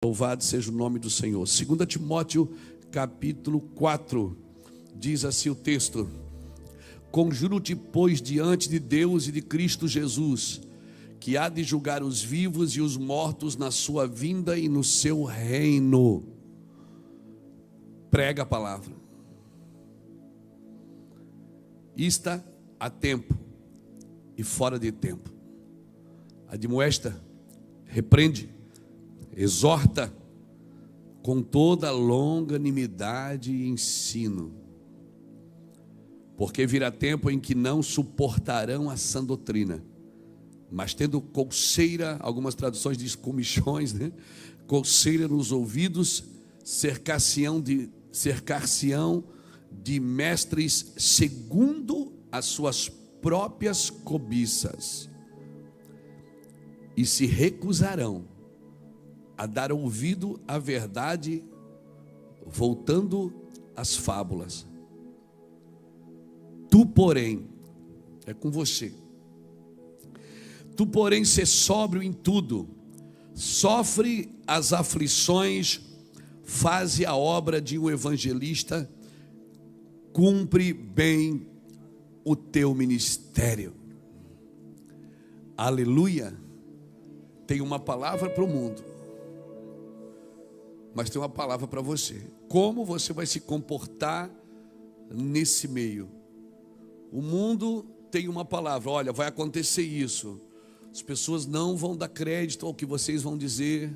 Louvado seja o nome do Senhor. 2 Timóteo capítulo 4, diz assim o texto: Conjuro-te, pois, diante de Deus e de Cristo Jesus, que há de julgar os vivos e os mortos na sua vinda e no seu reino. Prega a palavra. Está a tempo e fora de tempo. Admoesta, repreende, exorta com toda longanimidade e ensino, porque virá tempo em que não suportarão a sã doutrina, mas tendo coceira, algumas traduções dizem comichões, né? Coceira nos ouvidos, cercar-se-ão de mestres segundo as suas próprias cobiças, e se recusarão a dar ouvido à verdade, voltando às fábulas. Tu, porém, é com você. Tu, porém, sê sóbrio em tudo, sofre as aflições, faze a obra de um evangelista, cumpre bem o teu ministério. Aleluia. Tem uma palavra para o mundo, mas tem uma palavra para você. Como você vai se comportar nesse meio? O mundo tem uma palavra: olha, vai acontecer isso. As pessoas não vão dar crédito ao que vocês vão dizer,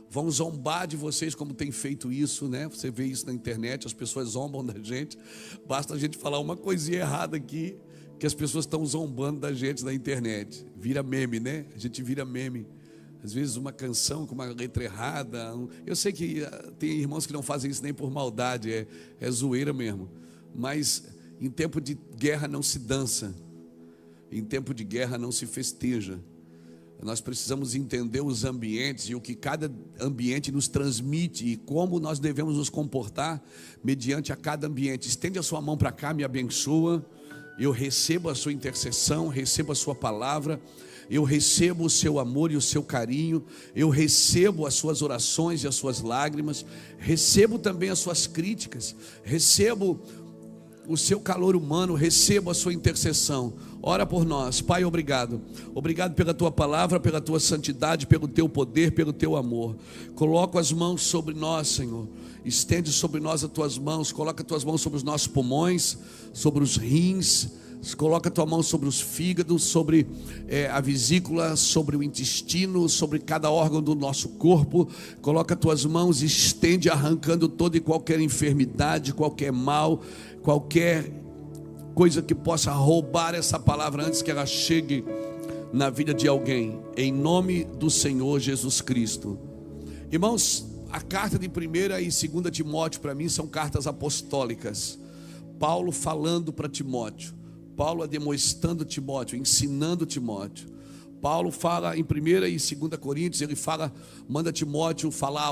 vão zombar de vocês, como tem feito isso, né? Você vê isso na internet, as pessoas zombam da gente. Basta a gente falar uma coisinha errada aqui, que as pessoas estão zombando da gente na internet. Vira meme, né? A gente vira meme. Às vezes uma canção com uma letra errada. Eu sei que tem irmãos que não fazem isso nem por maldade, é zoeira mesmo. Mas em tempo de guerra não se dança, em tempo de guerra não se festeja. Nós precisamos entender os ambientes e o que cada ambiente nos transmite e como nós devemos nos comportar mediante a cada ambiente. Estende a sua mão para cá, me abençoa. Eu recebo a sua intercessão, recebo a sua palavra. Eu recebo o seu amor e o seu carinho, eu recebo as suas orações e as suas lágrimas, recebo também as suas críticas, recebo o seu calor humano, recebo a sua intercessão. Ora por nós, Pai, obrigado. Obrigado pela tua palavra, pela tua santidade, pelo teu poder, pelo teu amor. Coloca as mãos sobre nós, Senhor. Estende sobre nós as tuas mãos, coloca as tuas mãos sobre os nossos pulmões, sobre os rins. Coloca a tua mão sobre os fígados, sobre a vesícula, sobre o intestino, sobre cada órgão do nosso corpo. Coloca as tuas mãos e estende, arrancando toda e qualquer enfermidade, qualquer mal, qualquer coisa que possa roubar essa palavra antes que ela chegue na vida de alguém, em nome do Senhor Jesus Cristo. Irmãos, a carta de 1ª e 2ª Timóteo para mim são cartas apostólicas. Paulo falando para Timóteo, Paulo admoestando Timóteo, ensinando Timóteo. Paulo fala em 1ª e 2ª Coríntios, ele fala, manda Timóteo falar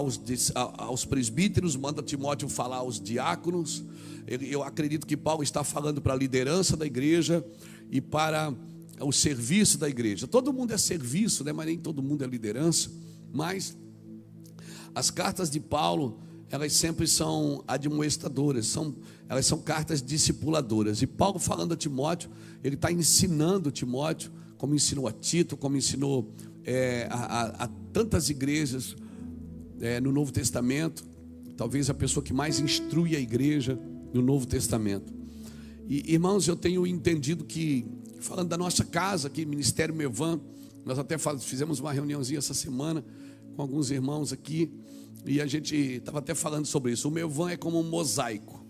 aos presbíteros, manda Timóteo falar aos diáconos. Eu acredito que Paulo está falando para a liderança da igreja e para o serviço da igreja. Todo mundo é serviço, né? Mas nem todo mundo é liderança. Mas as cartas de Paulo, elas sempre são admoestadoras, elas são cartas discipuladoras. E Paulo falando a Timóteo, ele está ensinando Timóteo, como ensinou a Tito, como ensinou a tantas igrejas no Novo Testamento. Talvez a pessoa que mais instrui a igreja no Novo Testamento. E irmãos, eu tenho entendido que, falando da nossa casa aqui, Ministério Mevan, nós até fizemos uma reuniãozinha essa semana com alguns irmãos aqui, e a gente estava até falando sobre isso. O Mevan é como um mosaico,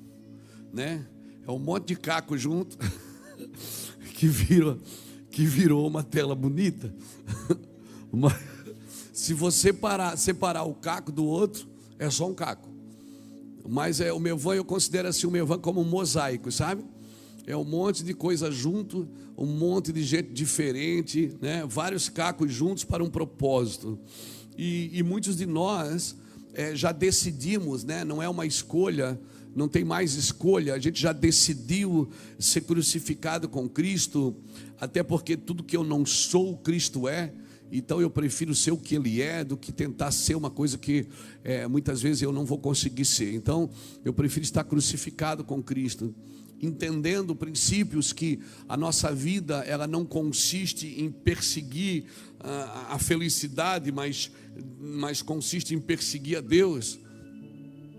né? É um monte de caco junto que virou uma tela bonita. Se você separar o caco do outro, é só um caco. Mas o Mevan, eu considero assim o Mevan como um mosaico, sabe? É um monte de coisa junto, um monte de gente diferente, né? Vários cacos juntos para um propósito. E muitos de nós já decidimos, né? Não é uma escolha, não tem mais escolha, a gente já decidiu ser crucificado com Cristo, até porque tudo que eu não sou, Cristo é, Então eu prefiro ser o que Ele é do que tentar ser uma coisa que muitas vezes eu não vou conseguir ser. Então eu prefiro estar crucificado com Cristo, entendendo princípios que a nossa vida ela não consiste em perseguir a felicidade, mas consiste em perseguir a Deus.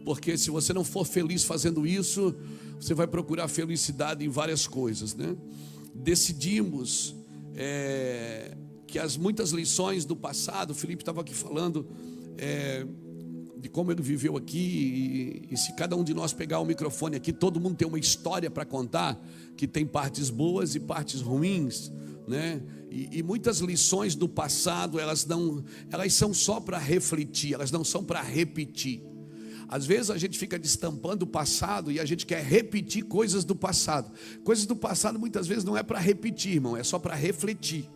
Porque se você não for feliz fazendo isso, você vai procurar felicidade em várias coisas, né? Decidimos que muitas lições do passado, o Felipe estava aqui falando de como ele viveu aqui, e se cada um de nós pegar o microfone aqui, todo mundo tem uma história para contar, que tem partes boas e partes ruins, né? E muitas lições do passado, elas são só para refletir, elas não são para repetir. Às vezes a gente fica destampando o passado e a gente quer repetir coisas do passado. Coisas do passado muitas vezes não é para repetir, irmão, é só para refletir.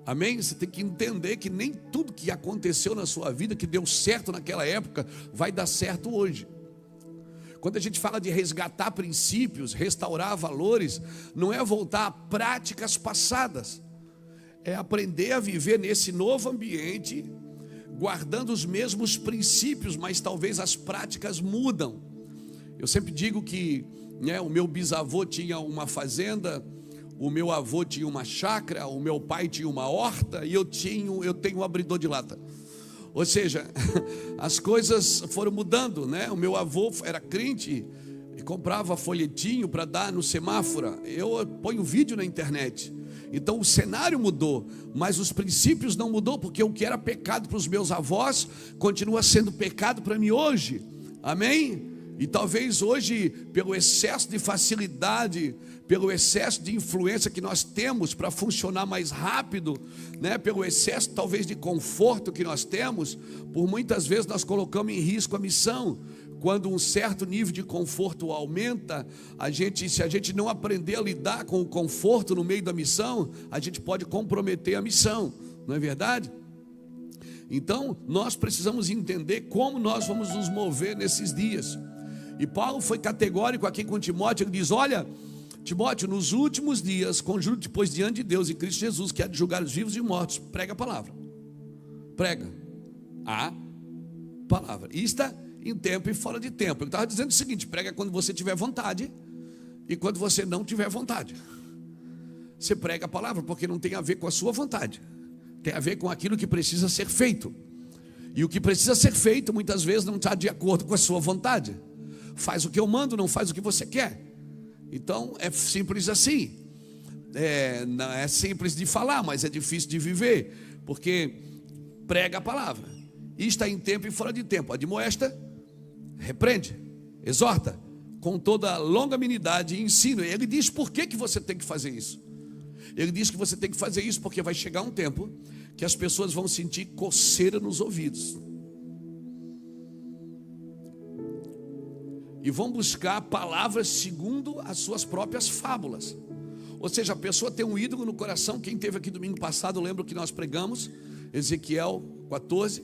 Amém? Você tem que entender que nem tudo que aconteceu na sua vida, que deu certo naquela época, vai dar certo hoje. Quando a gente fala de resgatar princípios, restaurar valores, não é voltar a práticas passadas, é aprender a viver nesse novo ambiente, guardando os mesmos princípios, mas talvez as práticas mudam. Eu sempre digo que o meu bisavô tinha uma fazenda, o meu avô tinha uma chácara, o meu pai tinha uma horta e eu tenho um abridor de lata. Ou seja, as coisas foram mudando, né? O meu avô era crente e comprava folhetinho para dar no semáforo. Eu ponho vídeo na internet. Então o cenário mudou, mas os princípios não mudou, porque o que era pecado para os meus avós continua sendo pecado para mim hoje. Amém? E talvez hoje, pelo excesso de facilidade, pelo excesso de influência que nós temos para funcionar mais rápido, né? Pelo excesso talvez de conforto que nós temos, por muitas vezes nós colocamos em risco a missão. Quando um certo nível de conforto aumenta, se a gente não aprender a lidar com o conforto no meio da missão, a gente pode comprometer a missão, não é verdade? Então nós precisamos entender como nós vamos nos mover nesses dias. E Paulo foi categórico aqui com Timóteo. Ele diz: olha, Timóteo, nos últimos dias, conjuro-te, pois, diante de Deus e Cristo Jesus, que há de julgar os vivos e os mortos. Prega a palavra. Prega a palavra. E está em tempo e fora de tempo. Ele estava dizendo o seguinte: prega quando você tiver vontade e quando você não tiver vontade. Você prega a palavra porque não tem a ver com a sua vontade, tem a ver com aquilo que precisa ser feito. E o que precisa ser feito muitas vezes não está de acordo com a sua vontade. Faz o que eu mando, não faz o que você quer. Então é simples assim. Não é simples de falar, mas é difícil de viver, porque prega a palavra e está em tempo e fora de tempo. Admoesta, repreende, exorta com toda longanimidade e ensino. Ele diz por que você tem que fazer isso. Ele diz que você tem que fazer isso porque vai chegar um tempo que as pessoas vão sentir coceira nos ouvidos e vão buscar palavras segundo as suas próprias fábulas. Ou seja, a pessoa tem um ídolo no coração. Quem esteve aqui domingo passado, lembra que nós pregamos Ezequiel 14?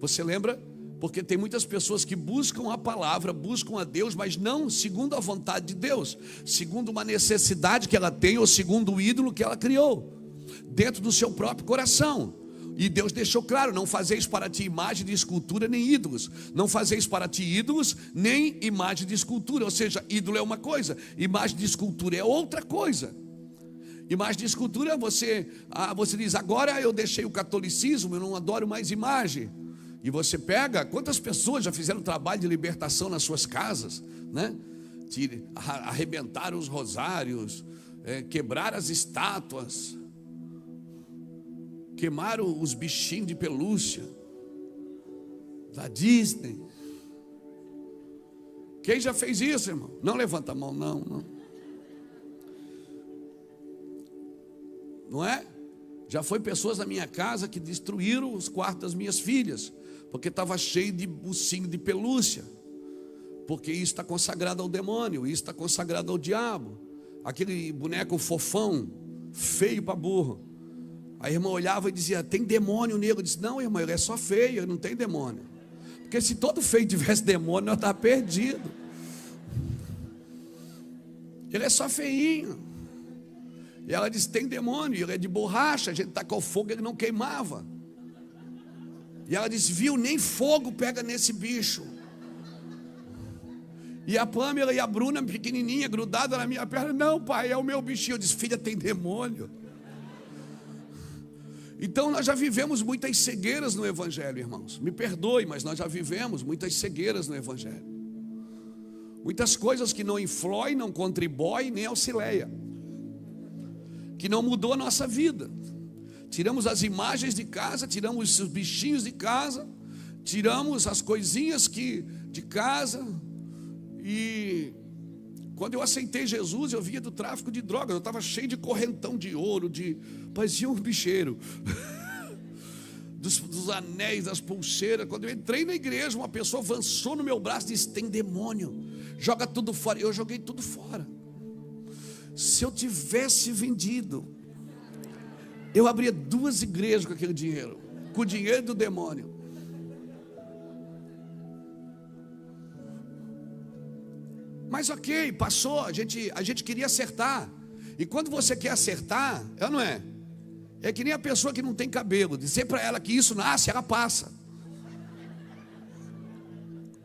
Você lembra? Porque tem muitas pessoas que buscam a palavra, buscam a Deus, mas não segundo a vontade de Deus, segundo uma necessidade que ela tem, ou segundo o ídolo que ela criou dentro do seu próprio coração. E Deus deixou claro: não fazeis para ti imagem de escultura nem ídolos. Não fazeis para ti ídolos nem imagem de escultura. Ou seja, ídolo é uma coisa, imagem de escultura é outra coisa. Imagem de escultura, você diz: agora eu deixei o catolicismo, eu não adoro mais imagem. E você pega, quantas pessoas já fizeram trabalho de libertação nas suas casas, né? Arrebentaram os rosários, quebraram as estátuas, queimaram os bichinhos de pelúcia da Disney. Quem já fez isso, irmão? Não levanta a mão, não. Não é? Já foi pessoas na minha casa que destruíram os quartos das minhas filhas, porque estava cheio de bucinho de pelúcia, porque isso está consagrado ao demônio, isso está consagrado ao diabo. Aquele boneco fofão, feio para burro. A irmã olhava e dizia: tem demônio nele. Eu disse: não, irmã, ele é só feio, ele não tem demônio. Porque se todo feio tivesse demônio, nós estávamos perdidos. Ele é só feinho. E ela disse: tem demônio. E ele é de borracha, a gente tacou fogo, ele não queimava. E ela disse: viu, nem fogo pega nesse bicho. E a Pâmela e a Bruna, pequenininha, grudada na minha perna: não, pai, é o meu bichinho. Eu disse: filha, tem demônio. Então nós já vivemos muitas cegueiras no Evangelho, irmãos. Me perdoe, mas nós já vivemos muitas cegueiras no Evangelho. Muitas coisas que não influem, não contribuem, nem auxiliam, que não mudou a nossa vida. Tiramos as imagens de casa, tiramos os bichinhos de casa, tiramos as coisinhas de casa. E quando eu aceitei Jesus, eu vinha do tráfico de drogas. Eu estava cheio de correntão de ouro, parecia um bicheiro. dos anéis, das pulseiras. Quando eu entrei na igreja, uma pessoa avançou no meu braço e disse: tem demônio, joga tudo fora. Eu joguei tudo fora. Se eu tivesse vendido, eu abria 2 igrejas com aquele dinheiro, com o dinheiro do demônio. Mas ok, passou, a gente queria acertar. E quando você quer acertar, não é? É que nem a pessoa que não tem cabelo. Dizer para ela que isso nasce, ela passa.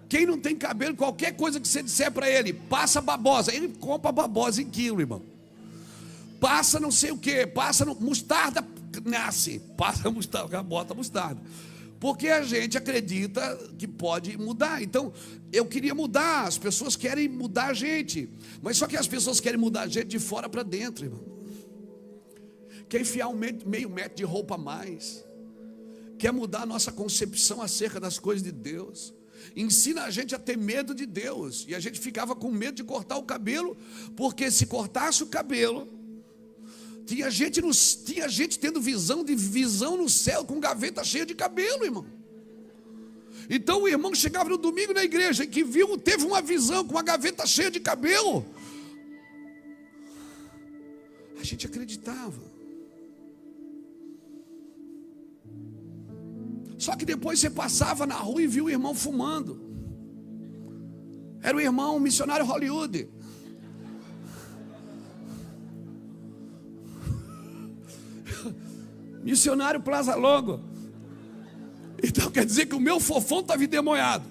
Quem não tem cabelo, qualquer coisa que você disser para ele: passa babosa, ele compra babosa em quilo, irmão. Passa não sei o que, mostarda, nasce. Passa mostarda, bota mostarda. Porque a gente acredita que pode mudar. Então, eu queria mudar. As pessoas querem mudar a gente. Mas só que as pessoas querem mudar a gente de fora para dentro, irmão. Quer enfiar meio metro de roupa a mais. Quer mudar a nossa concepção acerca das coisas de Deus. Ensina a gente a ter medo de Deus. E a gente ficava com medo de cortar o cabelo, porque se cortasse o cabelo, tinha gente tendo visão no céu, com gaveta cheia de cabelo, irmão. Então o irmão chegava no domingo na igreja e que teve uma visão com uma gaveta cheia de cabelo. A gente acreditava. Só que depois você passava na rua e viu o irmão fumando. Era o irmão missionário Hollywood. Missionário Plaza Logo. Então quer dizer que o meu fofão estava endemoniado.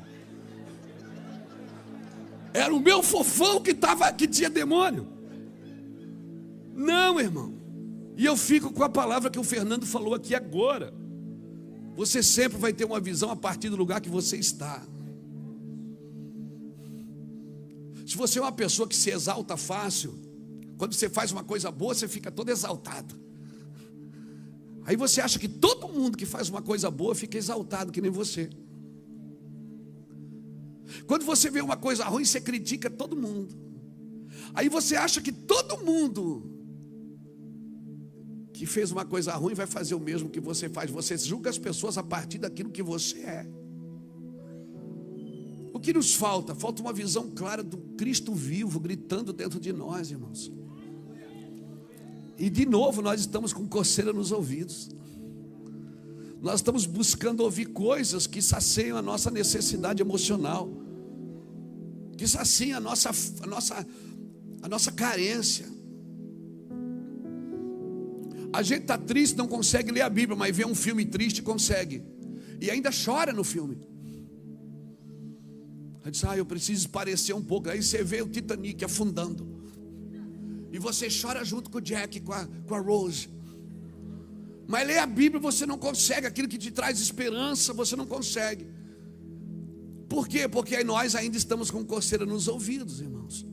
Era o meu fofão que tinha demônio. Não, irmão. E eu fico com a palavra que o Fernando falou aqui agora. Você sempre vai ter uma visão a partir do lugar que você está. Se você é uma pessoa que se exalta fácil, quando você faz uma coisa boa, você fica todo exaltado. Aí você acha que todo mundo que faz uma coisa boa fica exaltado, que nem você. Quando você vê uma coisa ruim, você critica todo mundo. Aí você acha que todo mundo que fez uma coisa ruim vai fazer o mesmo que você faz. Você julga as pessoas a partir daquilo que você é. O que nos falta? Falta uma visão clara do Cristo vivo gritando dentro de nós, irmãos. E de novo nós estamos com coceira nos ouvidos. Nós estamos buscando ouvir coisas que saciam a nossa necessidade emocional, que saciam a nossa carência. A gente está triste, não consegue ler a Bíblia, mas vê um filme triste e consegue. E ainda chora no filme. Aí diz: eu preciso parecer um pouco. Aí você vê o Titanic afundando. E você chora junto com o Jack, com a Rose. Mas ler a Bíblia você não consegue. Aquilo que te traz esperança, você não consegue. Por quê? Porque nós ainda estamos com coceira nos ouvidos, irmãos.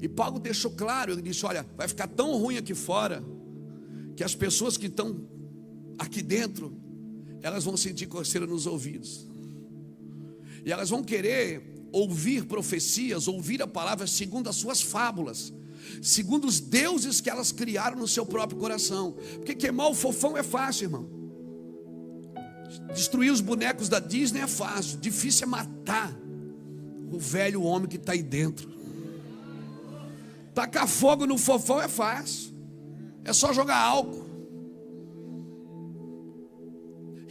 E Paulo deixou claro, ele disse: olha, vai ficar tão ruim aqui fora, que as pessoas que estão aqui dentro, elas vão sentir coceira nos ouvidos. E elas vão querer ouvir profecias, ouvir a palavra segundo as suas fábulas, segundo os deuses que elas criaram no seu próprio coração. Porque queimar o fofão é fácil, irmão. Destruir os bonecos da Disney é fácil. Difícil é matar o velho homem que está aí dentro. Tacar fogo no fofão é fácil. É só jogar álcool.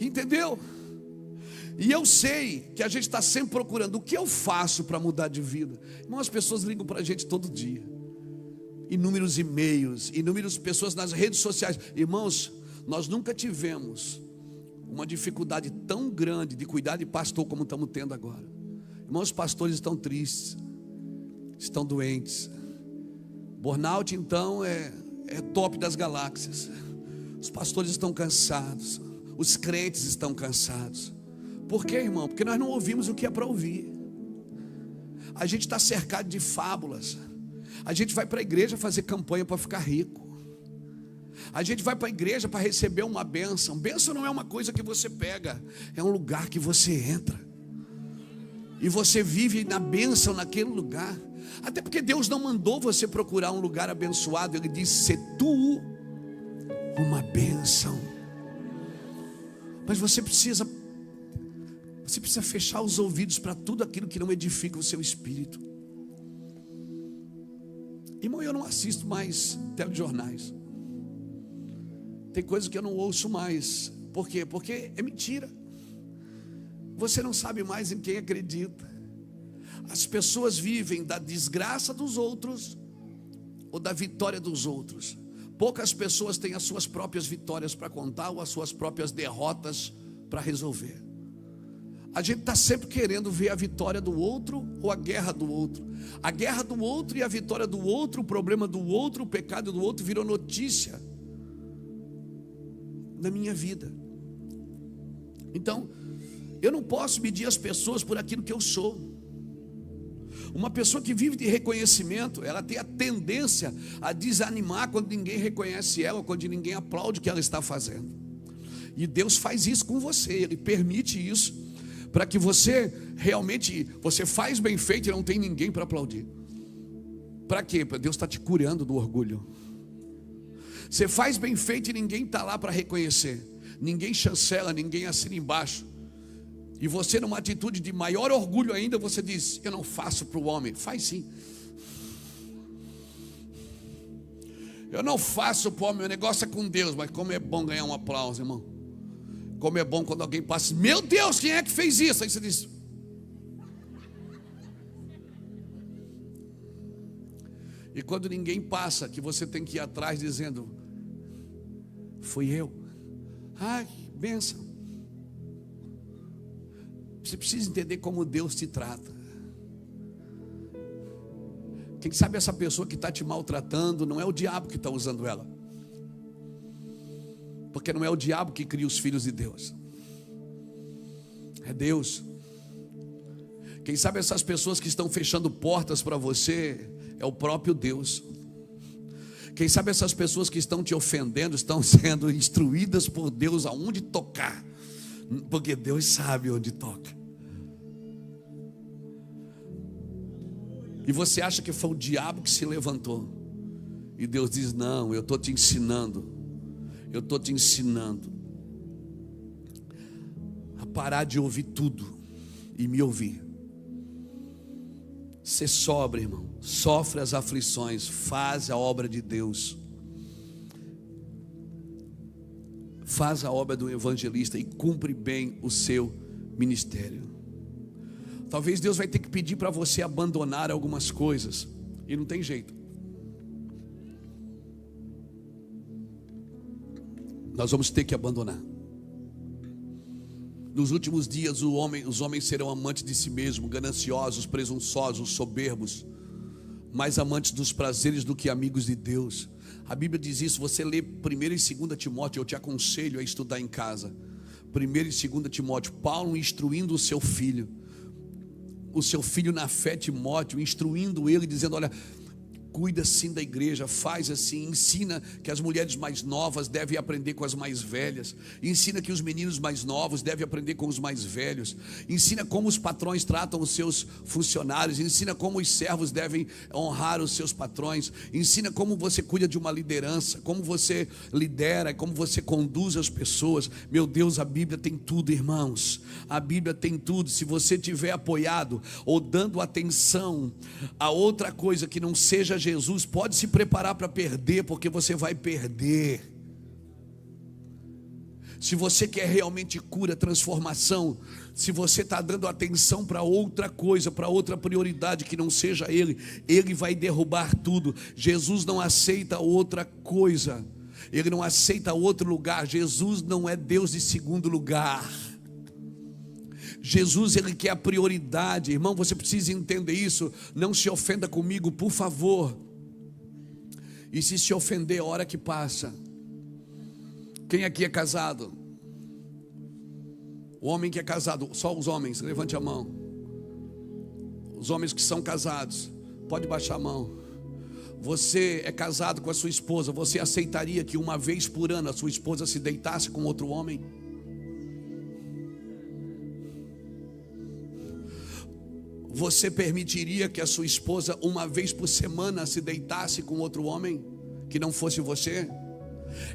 Entendeu? E eu sei que a gente está sempre procurando o que eu faço para mudar de vida. Irmão, as pessoas ligam para a gente todo dia. inúmeros e-mails, inúmeras pessoas nas redes sociais. Irmãos, nós nunca tivemos uma dificuldade tão grande de cuidar de pastor como estamos tendo agora. Irmãos, os pastores estão tristes, estão doentes. Burnout então é top das galáxias. Os pastores estão cansados, os crentes estão cansados. Por quê, irmão? Porque nós não ouvimos o que é para ouvir. A gente está cercado de fábulas. A gente vai para a igreja fazer campanha para ficar rico. A gente vai para a igreja para receber uma bênção. Bênção não é uma coisa que você pega, é um lugar que você entra. E você vive na bênção naquele lugar. Até porque Deus não mandou você procurar um lugar abençoado. Ele disse: "Se tu uma bênção". Mas você precisa fechar os ouvidos para tudo aquilo que não edifica o seu espírito. Irmão, eu não assisto mais telejornais. Tem coisas que eu não ouço mais. Por quê? Porque é mentira. Você não sabe mais em quem acredita. As pessoas vivem da desgraça dos outros ou da vitória dos outros. Poucas pessoas têm as suas próprias vitórias para contar ou as suas próprias derrotas para resolver. A gente está sempre querendo ver a vitória do outro ou a guerra do outro. A guerra do outro e a vitória do outro, o problema do outro, o pecado do outro virou notícia na minha vida. Então, eu não posso medir as pessoas por aquilo que eu sou. Uma pessoa que vive de reconhecimento, ela tem a tendência a desanimar quando ninguém reconhece ela, quando ninguém aplaude o que ela está fazendo. E Deus faz isso com você, Ele permite isso, para que você realmente, você faz bem feito e não tem ninguém para aplaudir. Para quê? Para Deus está te curando do orgulho. Você faz bem feito e ninguém está lá para reconhecer. Ninguém chancela, ninguém assina embaixo. E você, numa atitude de maior orgulho ainda, você diz: "Eu não faço para o homem". Faz sim. Eu não faço para o homem, o negócio é com Deus. Mas como é bom ganhar um aplauso, irmão. Como é bom quando alguém passa: "Meu Deus, quem é que fez isso?" Aí você diz: e quando ninguém passa, que você tem que ir atrás dizendo: "Fui eu". Ai, bênção. Você precisa entender como Deus te trata. Quem sabe essa pessoa que está te maltratando não é o diabo que está usando ela. Porque não é o diabo que cria os filhos de Deus, é Deus. Quem sabe essas pessoas que estão fechando portas para você é o próprio Deus. Quem sabe essas pessoas que estão te ofendendo estão sendo instruídas por Deus aonde tocar, porque Deus sabe onde toca. E você acha que foi o diabo que se levantou, e Deus diz: "Não, eu estou te ensinando. Eu estou te ensinando a parar de ouvir tudo e me ouvir. Ser sóbrio, irmão. Sofre as aflições, faz a obra de Deus. Faz a obra do evangelista e cumpre bem o seu ministério." Talvez Deus vai ter que pedir para você abandonar algumas coisas, e não tem jeito. Nós vamos ter que abandonar. Nos últimos dias os homens serão amantes de si mesmos, gananciosos, presunçosos, soberbos, mais amantes dos prazeres do que amigos de Deus. A Bíblia diz isso. Você lê 1 e 2 Timóteo, eu te aconselho a estudar em casa. 1 e 2 Timóteo, Paulo instruindo o seu filho na fé, Timóteo, instruindo ele, dizendo: "Olha, cuida assim da igreja, faz assim, ensina que as mulheres mais novas devem aprender com as mais velhas, ensina que os meninos mais novos devem aprender com os mais velhos, ensina como os patrões tratam os seus funcionários, ensina como os servos devem honrar os seus patrões, ensina como você cuida de uma liderança, como você lidera, como você conduz as pessoas." Meu Deus, a Bíblia tem tudo, irmãos. A Bíblia tem tudo. Se você tiver apoiado ou dando atenção a outra coisa que não seja Jesus, pode se preparar para perder, porque você vai perder. Se você quer realmente cura, transformação, se você está dando atenção para outra coisa, para outra prioridade que não seja Ele, Ele vai derrubar tudo. Jesus não aceita outra coisa, Ele não aceita outro lugar. Jesus não é Deus de segundo lugar. Jesus, Ele quer a prioridade. Irmão, você precisa entender isso. Não se ofenda comigo, por favor. E se se ofender, a hora que passa. Quem aqui é casado? O homem que é casado, só os homens, levante a mão. Os homens que são casados, pode baixar a mão. Você é casado com a sua esposa, você aceitaria que uma vez por ano a sua esposa se deitasse com outro homem? Você permitiria que a sua esposa uma vez por semana se deitasse com outro homem que não fosse você?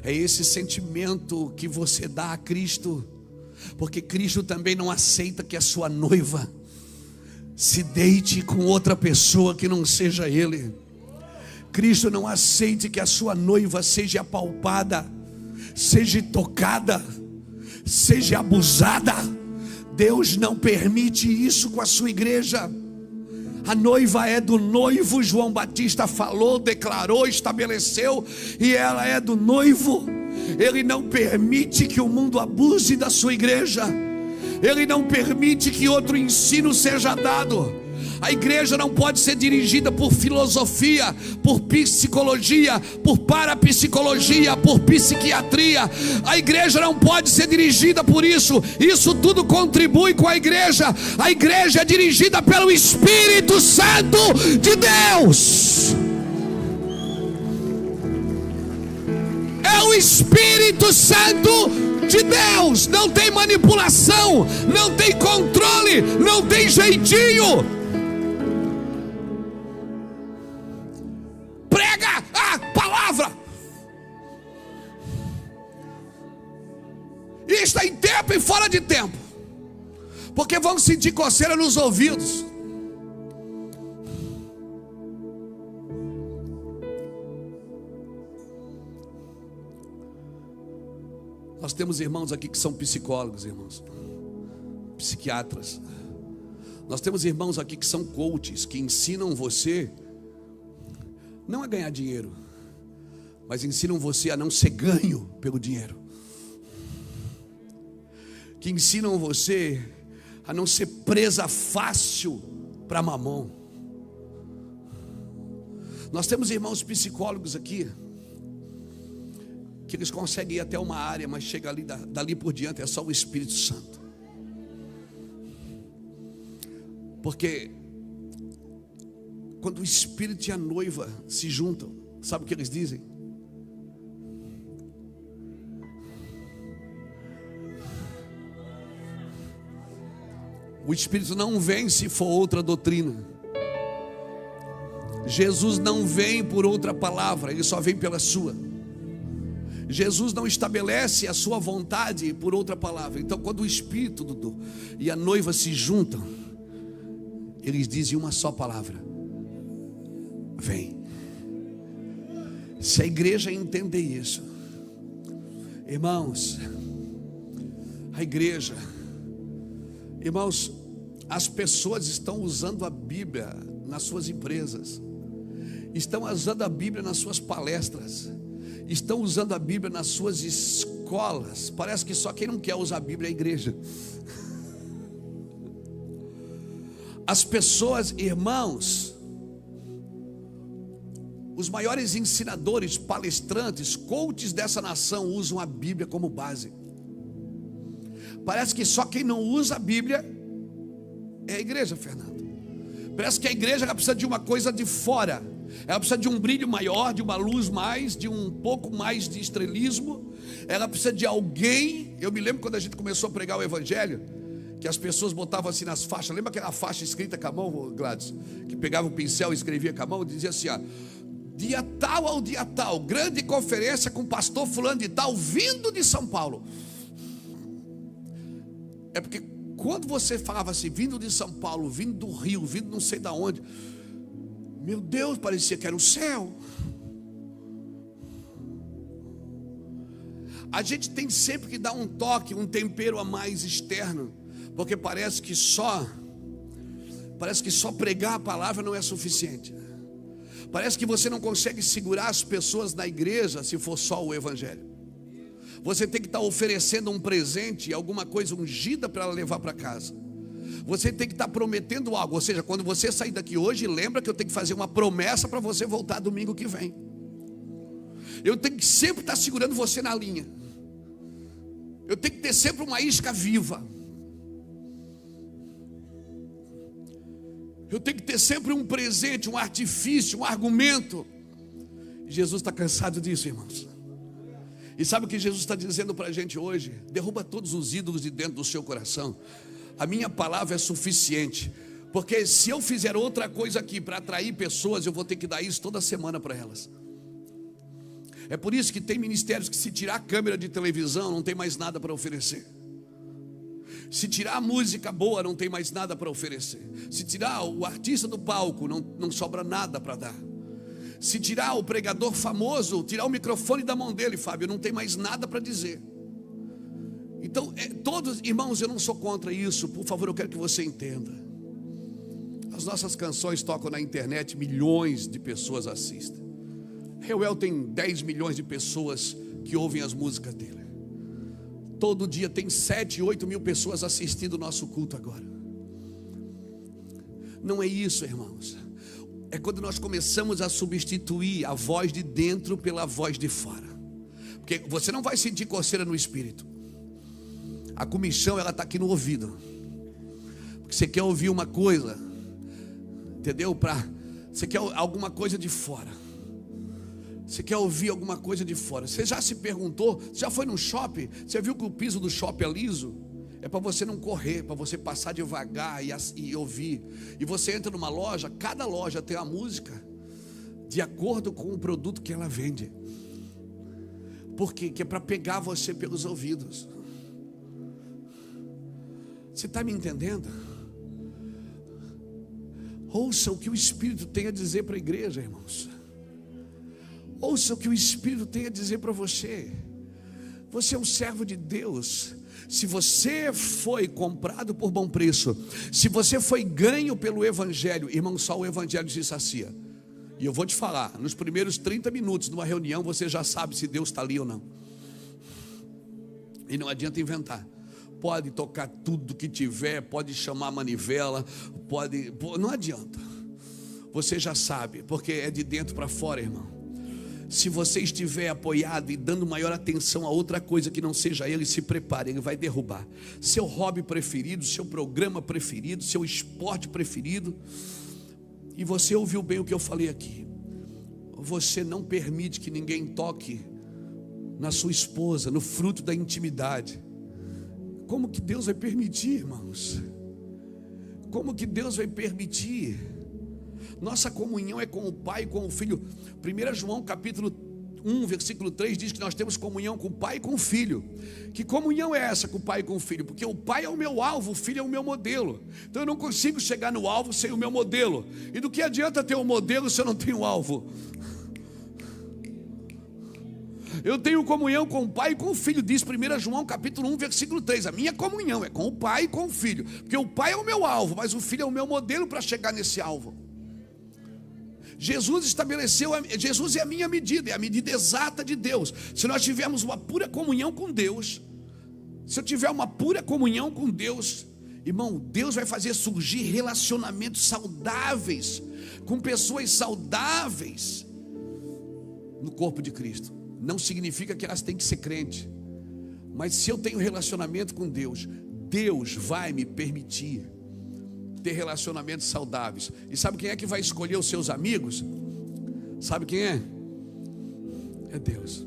É esse sentimento que você dá a Cristo, porque Cristo também não aceita que a sua noiva se deite com outra pessoa que não seja Ele. Cristo não aceita que a sua noiva seja apalpada, seja tocada, seja abusada. Deus não permite isso com a sua igreja. A noiva é do noivo, João Batista falou, declarou, estabeleceu, e ela é do noivo. Ele não permite que o mundo abuse da sua igreja. Ele não permite que outro ensino seja dado. A igreja não pode ser dirigida por filosofia, por psicologia, por parapsicologia, por psiquiatria. A igreja não pode ser dirigida por isso. Isso tudo contribui com a igreja. A igreja é dirigida pelo Espírito Santo de Deus. É o Espírito Santo de Deus. Não tem manipulação, não tem controle, não tem jeitinho. Prega a palavra. E está em tempo e fora de tempo, porque vão sentir coceira nos ouvidos. Nós temos irmãos aqui que são psicólogos, irmãos, psiquiatras. Nós temos irmãos aqui que são coaches, que ensinam você não a ganhar dinheiro, mas ensinam você a não ser ganho pelo dinheiro. Que ensinam você a não ser presa fácil para mamão. Nós temos irmãos psicólogos aqui que eles conseguem ir até uma área, mas chega ali, dali por diante é só o Espírito Santo. Porque quando o Espírito e a noiva se juntam, sabe o que eles dizem? O Espírito não vem se for outra doutrina. Jesus não vem por outra palavra, Ele só vem pela sua. Jesus não estabelece a sua vontade por outra palavra. Então quando o Espírito, Dudu, e a noiva se juntam, eles dizem uma só palavra: vem. Se a igreja entender isso, irmãos, a igreja, irmãos, as pessoas estão usando a Bíblia nas suas empresas, estão usando a Bíblia nas suas palestras, estão usando a Bíblia nas suas escolas. Parece que só quem não quer usar a Bíblia é a igreja. As pessoas, irmãos, os maiores ensinadores, palestrantes, coaches dessa nação usam a Bíblia como base. Parece que só quem não usa a Bíblia é a igreja, Fernando. Parece que a igreja ela precisa de uma coisa de fora. Ela precisa de um brilho maior, de uma luz mais, de um pouco mais de estrelismo. Ela precisa de alguém. Eu me lembro quando a gente começou a pregar o Evangelho, que as pessoas botavam assim nas faixas. Lembra aquela faixa escrita com a mão, Gladys? Que pegava o pincel e escrevia com a mão e dizia assim, ó: dia tal ao dia tal, grande conferência com o pastor fulano de tal, vindo de São Paulo. É porque quando você falava assim, vindo de São Paulo, vindo do Rio, vindo não sei de onde, meu Deus, parecia que era o céu. A gente tem sempre que dar um toque, um tempero a mais externo, porque parece que só pregar a palavra não é suficiente. Parece que você não consegue segurar as pessoas na igreja se for só o evangelho. Você tem que estar oferecendo um presente, alguma coisa ungida para ela levar para casa. Você tem que estar prometendo algo. Ou seja, quando você sair daqui hoje, lembra que eu tenho que fazer uma promessa para você voltar domingo que vem. Eu tenho que sempre estar segurando você na linha. Eu tenho que ter sempre uma isca viva. Eu tenho que ter sempre um presente, um artifício, um argumento. Jesus está cansado disso, irmãos. E sabe o que Jesus está dizendo para a gente hoje? Derruba todos os ídolos de dentro do seu coração. A minha palavra é suficiente. Porque se eu fizer outra coisa aqui para atrair pessoas, eu vou ter que dar isso toda semana para elas. É por isso que tem ministérios que, se tirar a câmera de televisão, não tem mais nada para oferecer. Se tirar a música boa, não tem mais nada para oferecer. Se tirar o artista do palco, não sobra nada para dar. Se tirar o pregador famoso, tirar o microfone da mão dele, Fábio, não tem mais nada para dizer. Então, todos, irmãos, eu não sou contra isso. Por favor, eu quero que você entenda. As nossas canções tocam na internet, milhões de pessoas assistem. Reuel tem 10 milhões de pessoas que ouvem as músicas dele. Todo dia tem 7, 8 mil pessoas assistindo o nosso culto agora. Não é isso, irmãos. É quando nós começamos a substituir a voz de dentro pela voz de fora. Porque você não vai sentir coceira no espírito. A comichão, ela está aqui no ouvido. Porque você quer ouvir uma coisa, entendeu? Você quer alguma coisa de fora. Você quer ouvir alguma coisa de fora. Você já se perguntou, já foi num shopping? Você viu que o piso do shopping é liso? É para você não correr, para você passar devagar e ouvir. E você entra numa loja, cada loja tem a música de acordo com o produto que ela vende. Por quê? Que é para pegar você pelos ouvidos. Você está me entendendo? Ouça o que o Espírito tem a dizer para a igreja, irmãos. Ouça o que o Espírito tem a dizer para você. Você é um servo de Deus. Se você foi comprado por bom preço, se você foi ganho pelo Evangelho, irmão, só o Evangelho se sacia. E eu vou te falar, nos primeiros 30 minutos de uma reunião, você já sabe se Deus está ali ou não. E não adianta inventar. Pode tocar tudo que tiver, pode chamar a manivela, não adianta. Você já sabe, porque é de dentro para fora, irmão. Se você estiver apoiado e dando maior atenção a outra coisa que não seja ele, se prepare, ele vai derrubar. Seu hobby preferido, seu programa preferido, seu esporte preferido. E você ouviu bem o que eu falei aqui. Você não permite que ninguém toque na sua esposa, no fruto da intimidade. Como que Deus vai permitir, irmãos? Como que Deus vai permitir? Nossa comunhão é com o Pai e com o Filho. 1 João capítulo 1, versículo 3 diz que nós temos comunhão com o Pai e com o Filho. Que comunhão é essa com o Pai e com o Filho? Porque o Pai é o meu alvo, o Filho é o meu modelo. Então eu não consigo chegar no alvo sem o meu modelo. E do que adianta ter um modelo se eu não tenho um alvo? Eu tenho comunhão com o Pai e com o Filho, diz 1 João capítulo 1, versículo 3. A minha comunhão é com o Pai e com o Filho. Porque o Pai é o meu alvo, mas o Filho é o meu modelo para chegar nesse alvo. Jesus estabeleceu, Jesus é a minha medida, é a medida exata de Deus. Se nós tivermos uma pura comunhão com Deus, se eu tiver uma pura comunhão com Deus, irmão, Deus vai fazer surgir relacionamentos saudáveis, com pessoas saudáveis no corpo de Cristo. Não significa que elas têm que ser crentes, mas se eu tenho relacionamento com Deus, Deus vai me permitir ter relacionamentos saudáveis. E sabe quem é que vai escolher os seus amigos? Sabe quem é? É Deus.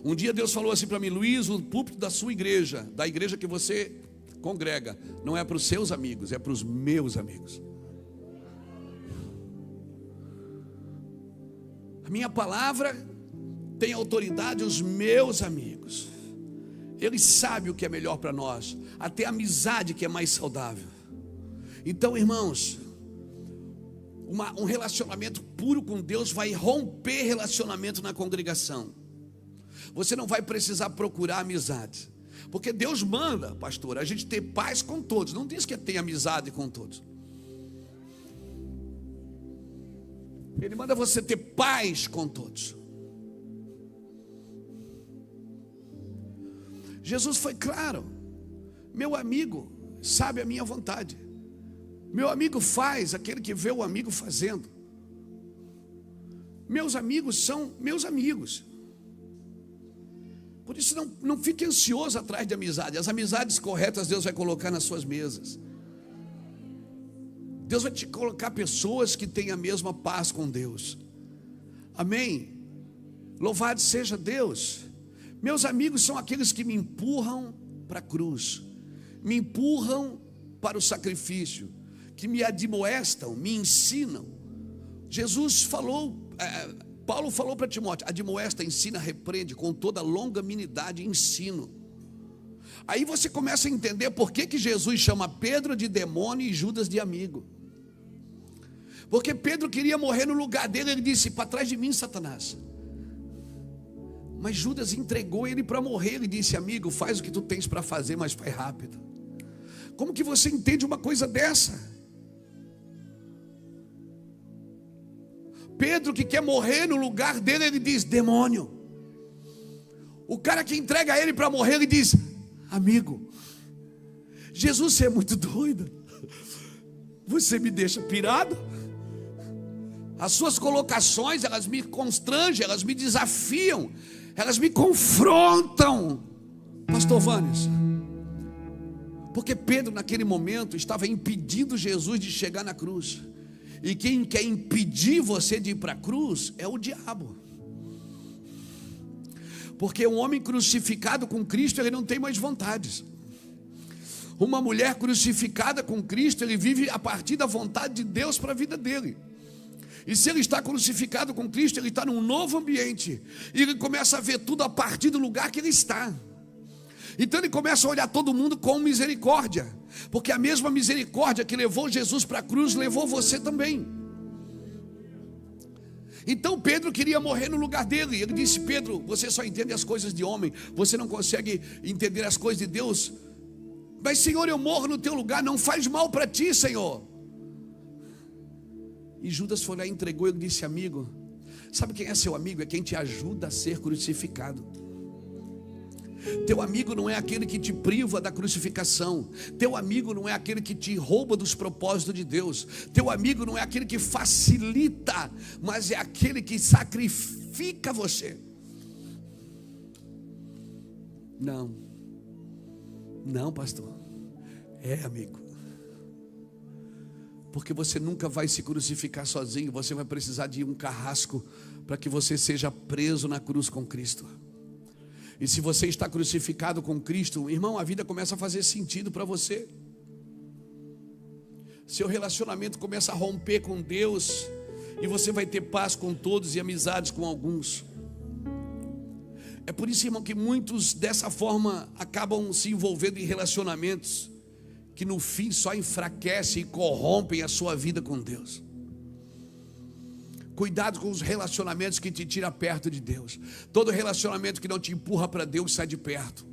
Um dia Deus falou assim para mim: Luiz, o púlpito da sua igreja, da igreja que você congrega, não é para os seus amigos, é para os meus amigos. A minha palavra tem autoridade aos meus amigos. Eles sabem o que é melhor para nós, até a amizade que é mais saudável. Então, irmãos, um relacionamento puro com Deus vai romper relacionamento na congregação. Você não vai precisar procurar amizade. Porque Deus manda, pastor, a gente ter paz com todos. Não diz que tem amizade com todos. Ele manda você ter paz com todos. Jesus foi claro: meu amigo sabe a minha vontade. Meu amigo faz aquele que vê o amigo fazendo. Meus amigos são meus amigos. Por isso não fique ansioso atrás de amizade. As amizades corretas Deus vai colocar nas suas mesas. Deus vai te colocar pessoas que têm a mesma paz com Deus. Amém? Louvado seja Deus. Meus amigos são aqueles que me empurram para a cruz, me empurram para o sacrifício, que me admoestam, me ensinam. Jesus falou, Paulo falou para Timóteo: admoesta, ensina, repreende com toda longanimidade e ensino. Aí você começa a entender por que Jesus chama Pedro de demônio e Judas de amigo. Porque Pedro queria morrer no lugar dele. Ele disse: para trás de mim, Satanás. Mas Judas entregou ele para morrer. Ele disse: amigo, faz o que tu tens para fazer, mas faz rápido. Como que você entende uma coisa dessa? Pedro, que quer morrer no lugar dele, ele diz: demônio. O cara que entrega ele para morrer, ele diz: amigo. Jesus, você é muito doido. Você me deixa pirado. As suas colocações, elas me constrangem, elas me desafiam, elas me confrontam, pastor Vânios. Porque Pedro naquele momento estava impedindo Jesus de chegar na cruz. E quem quer impedir você de ir para a cruz é o diabo. Porque um homem crucificado com Cristo, ele não tem mais vontades. Uma mulher crucificada com Cristo, ele vive a partir da vontade de Deus para a vida dele. E se ele está crucificado com Cristo, ele está num novo ambiente. E ele começa a ver tudo a partir do lugar que ele está. Então ele começa a olhar todo mundo com misericórdia. Porque a mesma misericórdia que levou Jesus para a cruz, levou você também. Então Pedro queria morrer no lugar dele. Ele disse: Pedro, você só entende as coisas de homem, você não consegue entender as coisas de Deus. Mas Senhor, eu morro no teu lugar, não faz mal para ti, Senhor. E Judas foi lá e entregou. Ele disse: amigo, sabe quem é seu amigo? É quem te ajuda a ser crucificado. Teu amigo não é aquele que te priva da crucificação. Teu amigo não é aquele que te rouba dos propósitos de Deus. Teu amigo não é aquele que facilita, mas é aquele que sacrifica você. Não, pastor. É, amigo. Porque você nunca vai se crucificar sozinho. Você vai precisar de um carrasco para que você seja preso na cruz com Cristo. E se você está crucificado com Cristo, irmão, a vida começa a fazer sentido para você. Seu relacionamento começa a romper com Deus, e você vai ter paz com todos e amizades com alguns. É por isso, irmão, que muitos dessa forma acabam se envolvendo em relacionamentos que no fim só enfraquecem e corrompem a sua vida com Deus. Cuidado com os relacionamentos que te tiram perto de Deus. Todo relacionamento que não te empurra para Deus, sai de perto.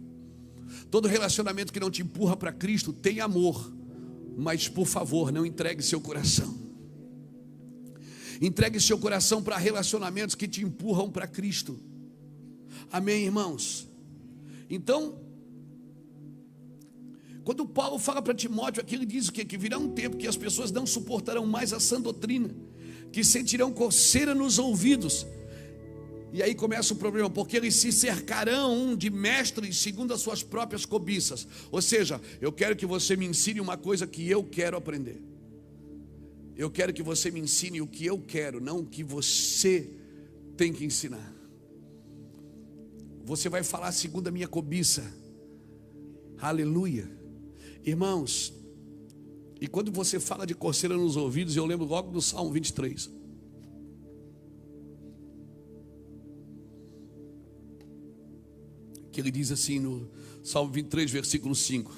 Todo relacionamento que não te empurra para Cristo, tem amor. Mas por favor, não entregue seu coração. Entregue seu coração para relacionamentos que te empurram para Cristo. Amém, irmãos? Então, quando Paulo fala para Timóteo aqui, ele diz o quê? Que virá um tempo que as pessoas não suportarão mais a sã doutrina, que sentirão coceira nos ouvidos. E aí começa o problema, porque eles se cercarão de mestres segundo as suas próprias cobiças. Ou seja, eu quero que você me ensine uma coisa que eu quero aprender. Eu quero que você me ensine o que eu quero, não o que você tem que ensinar. Você vai falar segundo a minha cobiça. Aleluia. Irmãos, e quando você fala de coceira nos ouvidos, eu lembro logo do Salmo 23. Que ele diz assim no Salmo 23, versículo 5: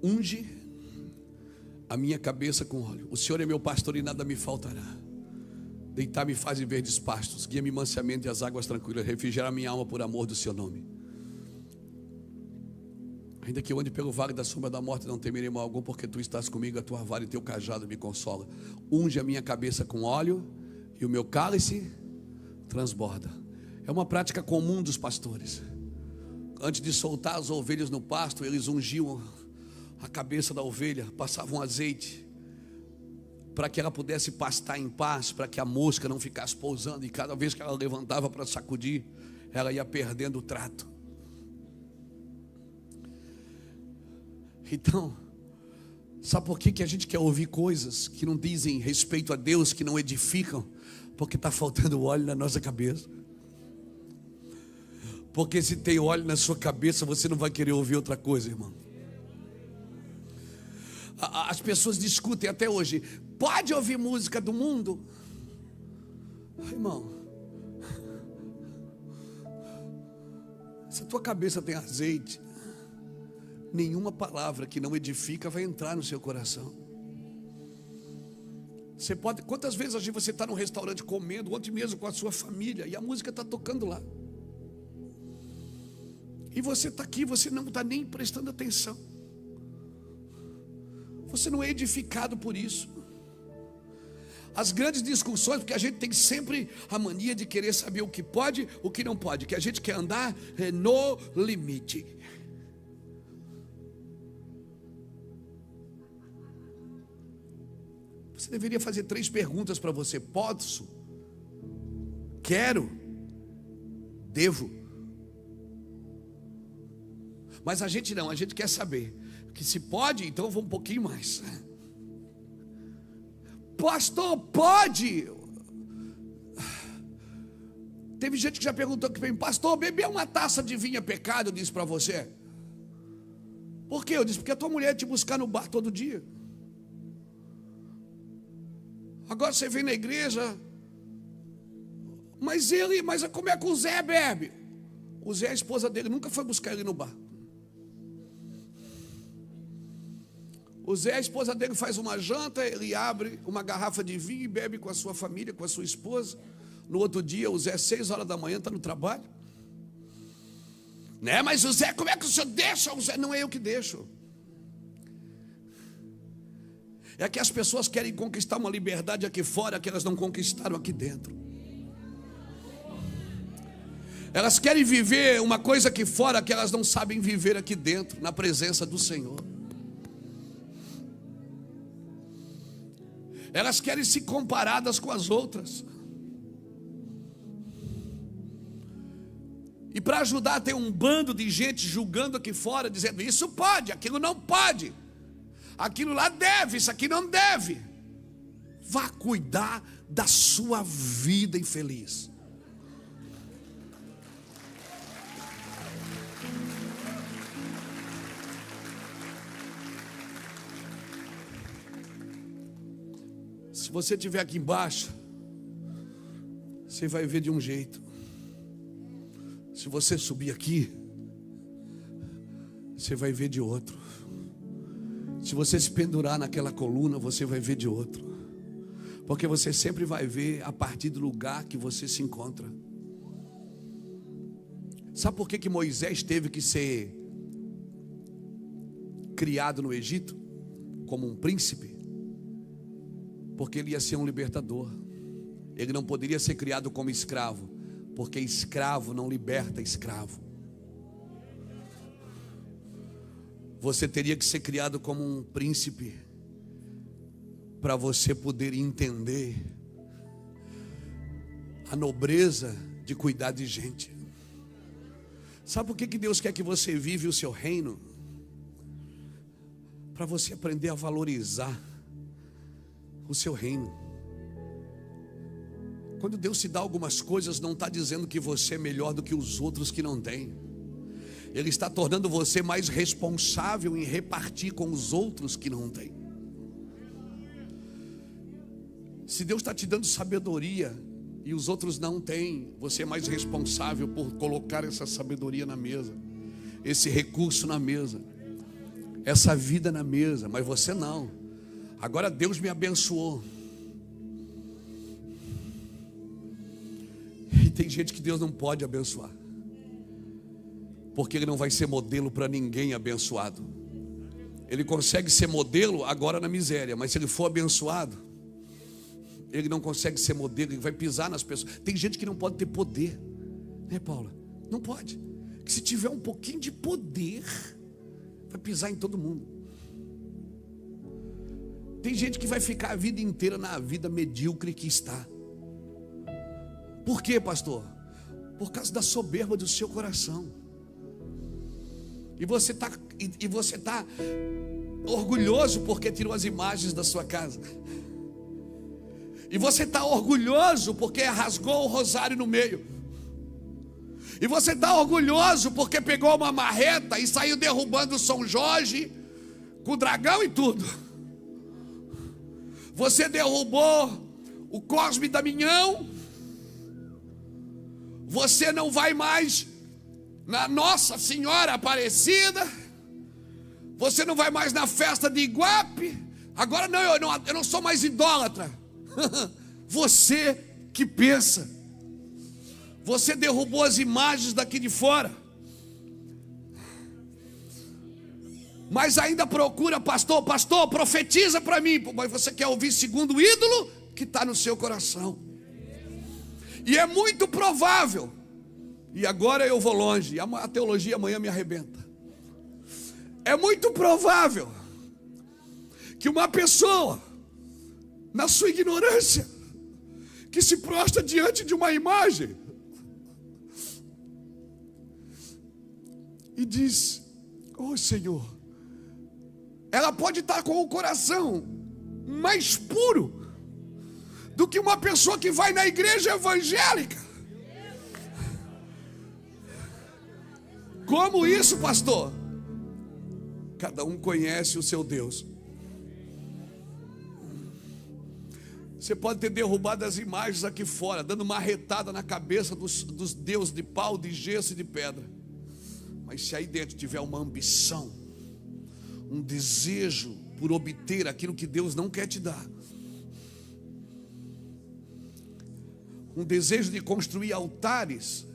unge a minha cabeça com óleo, o Senhor é meu pastor e nada me faltará. Deitar-me faz em verdes pastos, guia-me mansamente às águas tranquilas, refrigera minha alma por amor do seu nome. Ainda que eu ande pelo vale da sombra da morte, não temerei mal algum, porque tu estás comigo, a tua vara e teu cajado me consola. Unge a minha cabeça com óleo e o meu cálice transborda. É uma prática comum dos pastores. Antes de soltar as ovelhas no pasto, eles ungiam a cabeça da ovelha, passavam azeite, para que ela pudesse pastar em paz, para que a mosca não ficasse pousando, e cada vez que ela levantava para sacudir, ela ia perdendo o trato. Então, sabe por que a gente quer ouvir coisas que não dizem respeito a Deus, que não edificam? Porque está faltando óleo na nossa cabeça. Porque se tem óleo na sua cabeça, você não vai querer ouvir outra coisa, irmão. As pessoas discutem até hoje: pode ouvir música do mundo? Irmão, se a tua cabeça tem azeite, nenhuma palavra que não edifica vai entrar no seu coração. Você pode, quantas vezes você está num restaurante comendo, ontem mesmo com a sua família, e a música está tocando lá, e você está aqui, você não está nem prestando atenção, você não é edificado por isso. As grandes discussões, porque a gente tem sempre a mania de querer saber o que pode, o que não pode, que a gente quer andar no limite. Você deveria fazer 3 perguntas para você: posso? Quero? Devo? Mas a gente não, a gente quer saber que se pode, então eu vou um pouquinho mais. Pastor, pode? Teve gente que já perguntou aqui para mim: pastor, beber uma taça de vinho é pecado? Eu disse para você. Por quê? Eu disse: porque a tua mulher te buscar no bar todo dia. Agora você vem na igreja, mas como é que o Zé bebe? O Zé, a esposa dele, nunca foi buscar ele no bar. O Zé, a esposa dele, faz uma janta, ele abre uma garrafa de vinho e bebe com a sua família, com a sua esposa. No outro dia, o Zé, 6 horas da manhã, está no trabalho. Né? Mas o Zé, como é que o senhor deixa? O Zé, não é eu que deixo. É que as pessoas querem conquistar uma liberdade aqui fora que elas não conquistaram aqui dentro. Elas querem viver uma coisa aqui fora que elas não sabem viver aqui dentro, na presença do Senhor. Elas querem se comparadas com as outras. E para ajudar, tem um bando de gente julgando aqui fora, dizendo: isso pode, aquilo não pode, aquilo lá deve, isso aqui não deve. Vá cuidar da sua vida infeliz. Se você estiver aqui embaixo, você vai ver de um jeito. Se você subir aqui, você vai ver de outro. Se você se pendurar naquela coluna, você vai ver de outro. Porque você sempre vai ver a partir do lugar que você se encontra. Sabe por que Moisés teve que ser criado no Egito como um príncipe? Porque ele ia ser um libertador. Ele não poderia ser criado como escravo, porque escravo não liberta escravo. Você teria que ser criado como um príncipe, para você poder entender a nobreza de cuidar de gente. Sabe por que Deus quer que você vive o seu reino? Para você aprender a valorizar o seu reino. Quando Deus te dá algumas coisas, não está dizendo que você é melhor do que os outros que não têm. Ele está tornando você mais responsável em repartir com os outros que não têm. Se Deus está te dando sabedoria e os outros não têm, você é mais responsável por colocar essa sabedoria na mesa, esse recurso na mesa, essa vida na mesa. Mas você não. Agora Deus me abençoou. tem gente que Deus não pode abençoar, porque Ele não vai ser modelo para ninguém abençoado. Ele consegue ser modelo agora na miséria, mas se ele for abençoado, ele não consegue ser modelo, ele vai pisar nas pessoas. Tem gente que não pode ter poder, né, Paula? Não pode. Que se tiver um pouquinho de poder, vai pisar em todo mundo. Tem gente que vai ficar a vida inteira na vida medíocre que está. Por quê, pastor? Por causa da soberba do seu coração. E você está orgulhoso porque tirou as imagens da sua casa. E você está orgulhoso porque rasgou o rosário no meio. E você está orgulhoso porque pegou uma marreta e saiu derrubando o São Jorge com o dragão e tudo. Você derrubou o Cosme Damião. Você não vai mais na Nossa Senhora Aparecida. Você não vai mais na festa de Iguape. Agora não, eu não sou mais idólatra. Você que pensa. Você derrubou as imagens daqui de fora. Mas ainda procura, pastor, profetiza para mim. Mas você quer ouvir segundo o ídolo que está no seu coração. E é muito provável. E agora eu vou longe. A teologia amanhã me arrebenta. É muito provável que uma pessoa, na sua ignorância, que se prostra diante de uma imagem e diz: oh Senhor, ela pode estar com o coração mais puro do que uma pessoa que vai na igreja evangélica. Como isso, pastor? Cada um conhece o seu Deus. Você pode ter derrubado as imagens aqui fora, dando marretada na cabeça dos deuses de pau, de gesso e de pedra. Mas se aí dentro tiver uma ambição, um desejo por obter aquilo que Deus não quer te dar, um desejo de construir altares.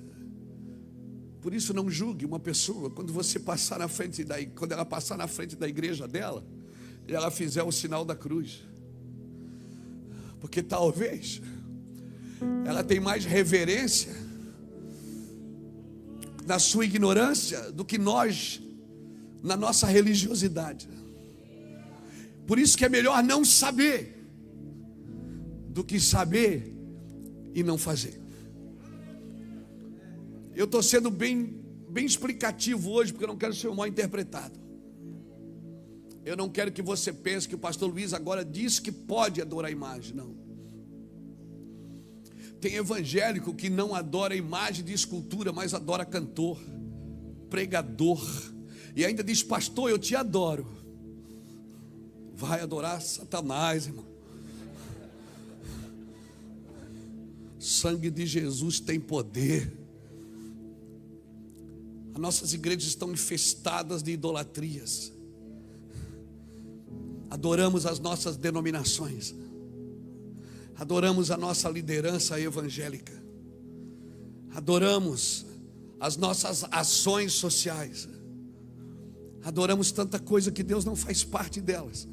Por isso não julgue uma pessoa quando você passar na frente quando ela passar na frente da igreja dela e ela fizer o sinal da cruz. Porque talvez ela tem mais reverência na sua ignorância do que nós na nossa religiosidade. Por isso que é melhor não saber do que saber e não fazer. Eu estou sendo bem explicativo hoje, porque eu não quero ser mal interpretado. Eu não quero que você pense que o pastor Luiz agora disse que pode adorar a imagem. Não. Tem evangélico que não adora imagem de escultura, mas adora cantor, pregador, e ainda diz: pastor, eu te adoro. Vai adorar Satanás, irmão. Sangue de Jesus tem poder. As nossas igrejas estão infestadas de idolatrias. Adoramos as nossas denominações, adoramos a nossa liderança evangélica, adoramos as nossas ações sociais, adoramos tanta coisa que Deus não faz parte delas.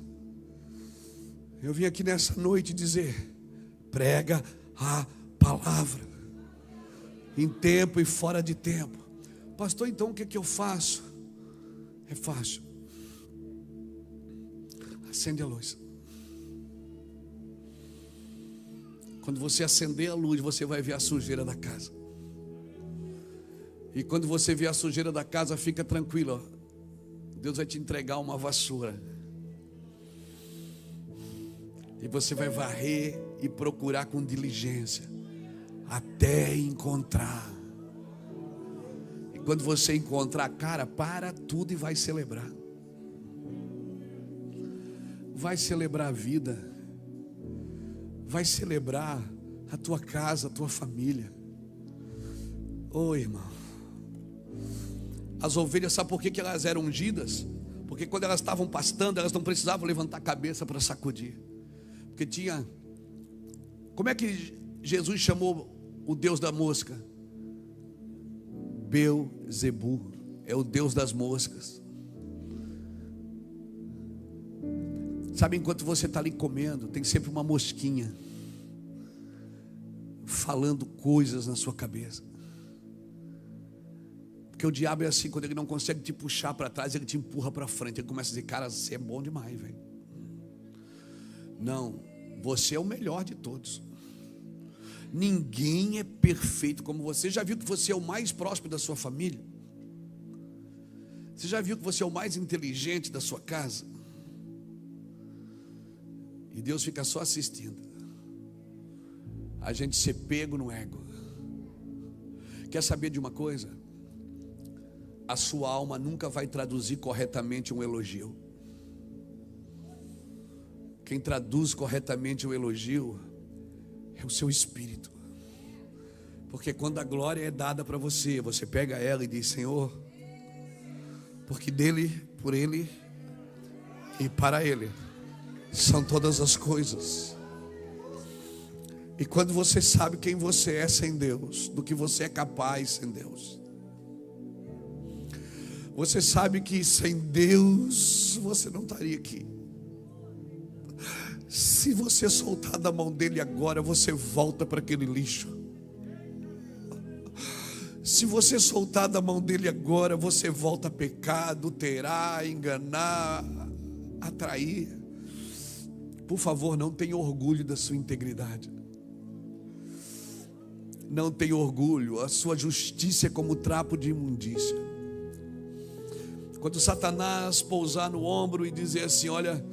Eu vim aqui nessa noite dizer: prega a palavra, em tempo e fora de tempo. Pastor, então o que é que eu faço? É fácil. Acende a luz. Quando você acender a luz, você vai ver a sujeira da casa. E quando você vê a sujeira da casa, fica tranquilo, ó. Deus vai te entregar uma vassoura. E você vai varrer e procurar com diligência até encontrar. E quando você encontrar, cara, para tudo e vai celebrar. Vai celebrar a vida. Vai celebrar a tua casa, a tua família. Ô irmão, as ovelhas, sabe por que elas eram ungidas? Porque quando elas estavam pastando, elas não precisavam levantar a cabeça para sacudir. Porque tinha... Como é que Jesus chamou o deus da mosca? Beelzebu é o deus das moscas. Sabe, enquanto você está ali comendo, tem sempre uma mosquinha falando coisas na sua cabeça. Porque o diabo é assim, quando ele não consegue te puxar para trás, ele te empurra para frente. Ele começa a dizer: cara, você é bom demais, velho. Não, você é o melhor de todos. Ninguém é perfeito como você. Já viu que você é o mais próximo da sua família? Você já viu que você é o mais inteligente da sua casa? E Deus fica só assistindo a gente ser pego no ego. Quer saber de uma coisa? A sua alma nunca vai traduzir corretamente um elogio. Quem traduz corretamente o elogio é o seu espírito. Porque quando a glória é dada para você, você pega ela e diz: Senhor, porque dele, por ele e para ele são todas as coisas. E quando você sabe quem você é sem Deus, do que você é capaz sem Deus, você sabe que sem Deus você não estaria aqui. Se você soltar da mão dele agora, você volta para aquele lixo. Se você soltar da mão dele agora, você volta a pecar, adulterar, enganar, atrair. Por favor, não tenha orgulho da sua integridade. Não tenha orgulho. A sua justiça é como trapo de imundícia. Quando Satanás pousar no ombro e dizer assim: olha,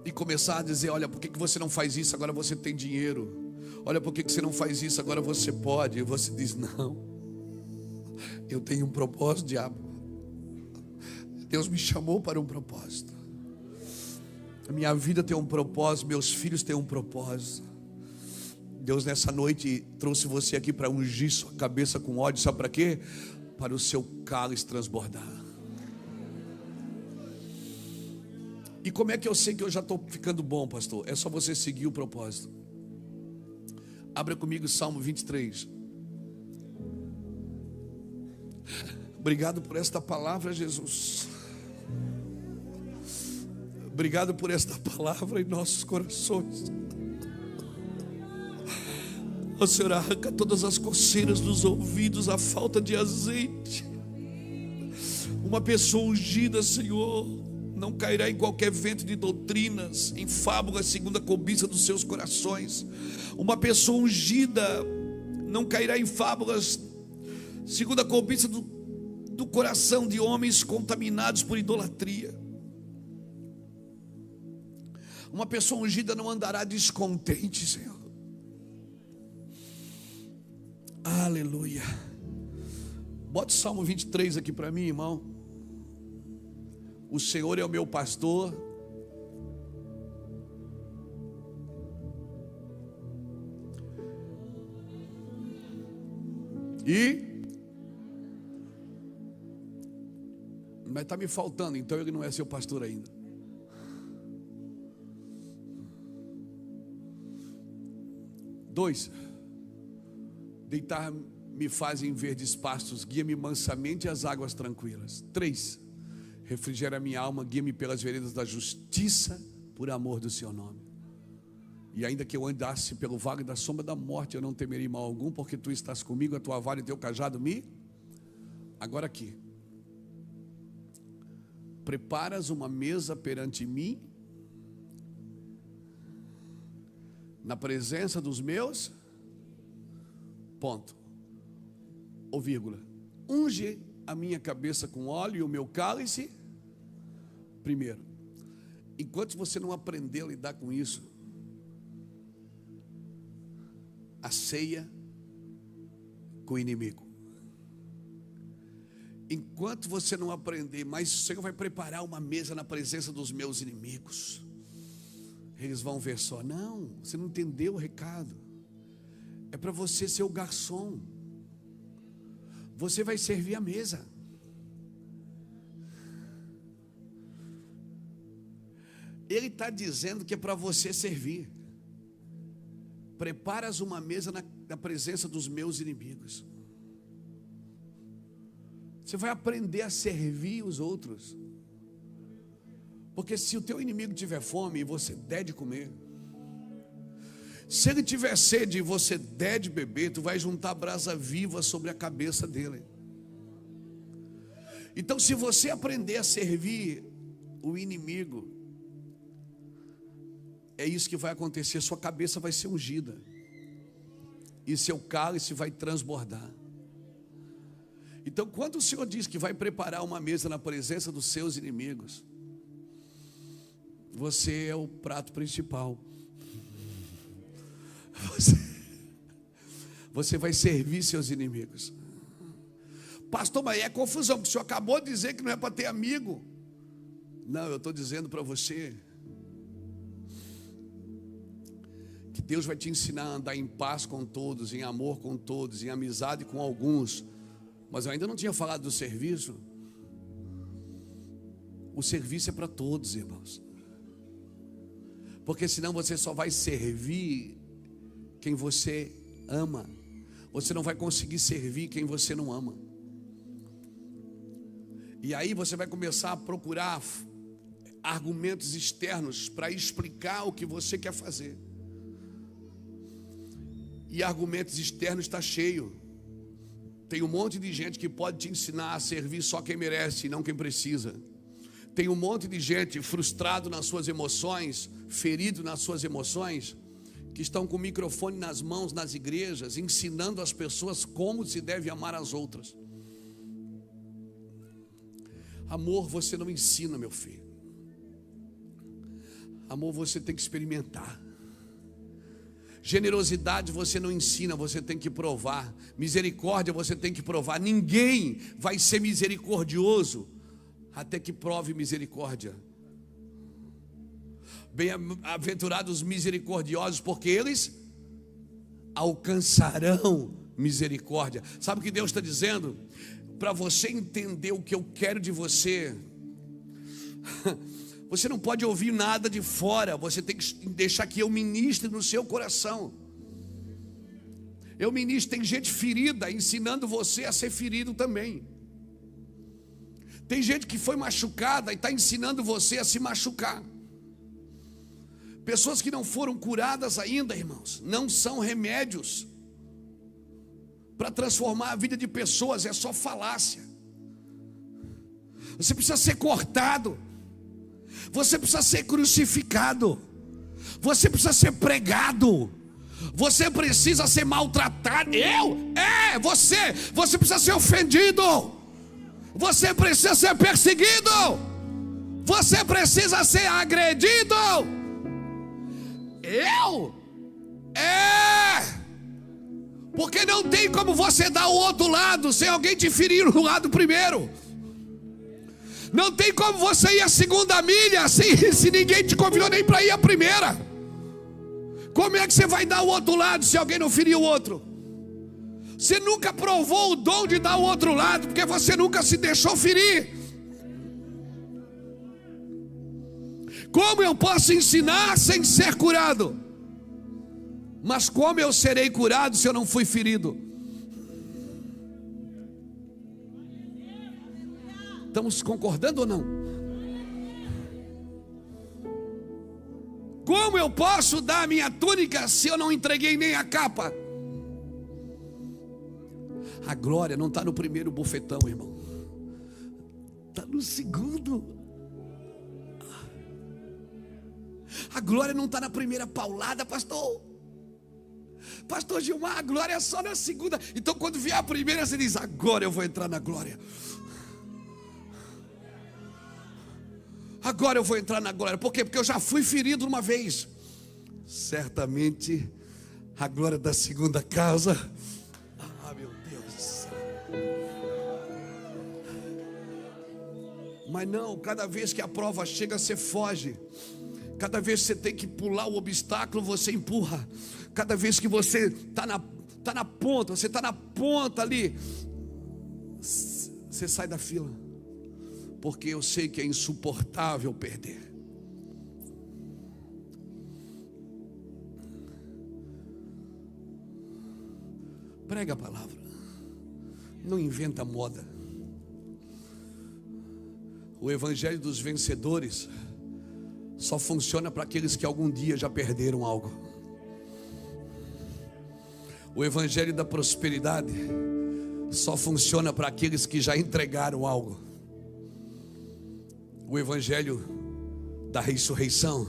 e começar a dizer: olha, por que você não faz isso? Agora você tem dinheiro. Olha, por que você não faz isso? Agora você pode. E você diz: não, eu tenho um propósito, diabo. Deus me chamou para um propósito. A minha vida tem um propósito, meus filhos têm um propósito. Deus nessa noite trouxe você aqui para ungir sua cabeça com ódio. Sabe para quê? Para o seu cálice transbordar. E como é que eu sei que eu já estou ficando bom, pastor? É só você seguir o propósito. Abra comigo Salmo 23. Obrigado por esta palavra, Jesus. Obrigado por esta palavra em nossos corações. O Senhor arranca todas as coceiras dos ouvidos, a falta de azeite. Uma pessoa ungida, Senhor, não cairá em qualquer vento de doutrinas, em fábulas segundo a cobiça dos seus corações. Uma pessoa ungida não cairá em fábulas segundo a cobiça do coração de homens contaminados por idolatria. Uma pessoa ungida não andará descontente, Senhor. Aleluia. Bote Salmo 23 aqui para mim, irmão. O Senhor é o meu pastor. Mas está me faltando, então ele não é seu pastor ainda. Dois, deitar-me faz em verdes pastos, guia-me mansamente às águas tranquilas. 3, refrigera minha alma, guia-me pelas veredas da justiça, por amor do seu nome. E ainda que eu andasse pelo vale da sombra da morte, eu não temerei mal algum, porque tu estás comigo, a tua vara e teu cajado me... Agora aqui, preparas uma mesa perante mim, na presença dos meus, ponto, ou vírgula, unge a minha cabeça com óleo e o meu cálice. Primeiro, enquanto você não aprender a lidar com isso, a ceia com o inimigo, enquanto você não aprender, mas o Senhor vai preparar uma mesa na presença dos meus inimigos, eles vão ver só, não, você não entendeu o recado, é para você ser o garçom, você vai servir a mesa. Ele está dizendo que é para você servir. preparas uma mesa na presença dos meus inimigos. Você vai aprender a servir os outros. Porque se o teu inimigo tiver fome e você der de comer, se ele tiver sede e você der de beber, tu vai juntar brasa viva sobre a cabeça dele. Então, se você aprender a servir o inimigo, é isso que vai acontecer. Sua cabeça vai ser ungida e seu cálice vai transbordar. Então, quando o Senhor diz que vai preparar uma mesa na presença dos seus inimigos, você é o prato principal. Você vai servir seus inimigos. Pastor, mas é confusão, porque o senhor acabou de dizer que não é para ter amigo. Não, eu estou dizendo para você que Deus vai te ensinar a andar em paz com todos, em amor com todos, em amizade com alguns. Mas eu ainda não tinha falado do serviço. O serviço é para todos, irmãos. Porque senão você só vai servir quem você ama. Você não vai conseguir servir quem você não ama. E aí você vai começar a procurar argumentos externos para explicar o que você quer fazer. E argumentos externos está cheio. Tem um monte de gente que pode te ensinar a servir só quem merece e não quem precisa. Tem um monte de gente frustrado nas suas emoções, ferido nas suas emoções, que estão com o microfone nas mãos nas igrejas, ensinando as pessoas como se deve amar as outras. Amor você não ensina, meu filho. Amor você tem que experimentar. Generosidade você não ensina, você tem que provar. Misericórdia você tem que provar. Ninguém vai ser misericordioso até que prove misericórdia. Bem-aventurados os misericordiosos, porque eles alcançarão misericórdia. Sabe o que Deus está dizendo? Para você entender o que eu quero de você, você não pode ouvir nada de fora. Você tem que deixar que eu ministre no seu coração. Eu ministro, tem gente ferida, ensinando você a ser ferido também. Tem gente que foi machucada e está ensinando você a se machucar. Pessoas que não foram curadas ainda, irmãos, não são remédios para transformar a vida de pessoas, é só falácia. Você precisa ser cortado, você precisa ser crucificado, você precisa ser pregado, você precisa ser maltratado. Você precisa ser ofendido, você precisa ser perseguido, você precisa ser agredido. Porque não tem como você dar o outro lado sem alguém te ferir no lado primeiro. Não tem como você ir a segunda milha se ninguém te convidou nem para ir a primeira. Como é que você vai dar o outro lado se alguém não ferir o outro? Você nunca provou o dom de dar o outro lado, porque você nunca se deixou ferir. Como eu posso ensinar sem ser curado? Mas como eu serei curado se eu não fui ferido? Estamos concordando ou não? Como eu posso dar a minha túnica se eu não entreguei nem a capa? A glória não está no primeiro bufetão, irmão. Está no segundo. A glória não está na primeira paulada, pastor. Pastor Gilmar, a glória é só na segunda. Então quando vier a primeira, você diz: agora eu vou entrar na glória. Agora eu vou entrar na glória. Por quê? Porque eu já fui ferido uma vez. Certamente a glória da segunda casa. Ah, meu Deus do céu. Mas não, cada vez que a prova chega, você foge. Cada vez que você tem que pular o obstáculo, você empurra. Cada vez que você está na ponta, você está na ponta ali, você sai da fila. Porque eu sei que é insuportável perder. Prega a palavra. Não inventa moda. O evangelho dos vencedores só funciona para aqueles que algum dia já perderam algo. O evangelho da prosperidade só funciona para aqueles que já entregaram algo. O evangelho da ressurreição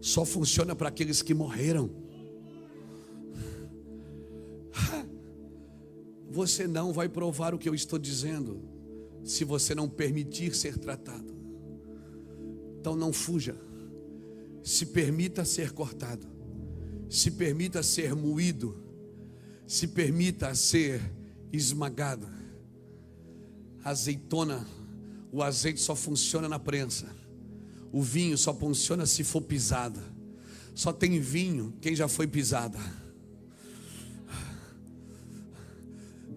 só funciona para aqueles que morreram. Você não vai provar o que eu estou dizendo se você não permitir ser tratado. Então não fuja. Se permita ser cortado. Se permita ser moído. Se permita ser esmagado. Azeitona, o azeite só funciona na prensa. O vinho só funciona se for pisado. Só tem vinho quem já foi pisada.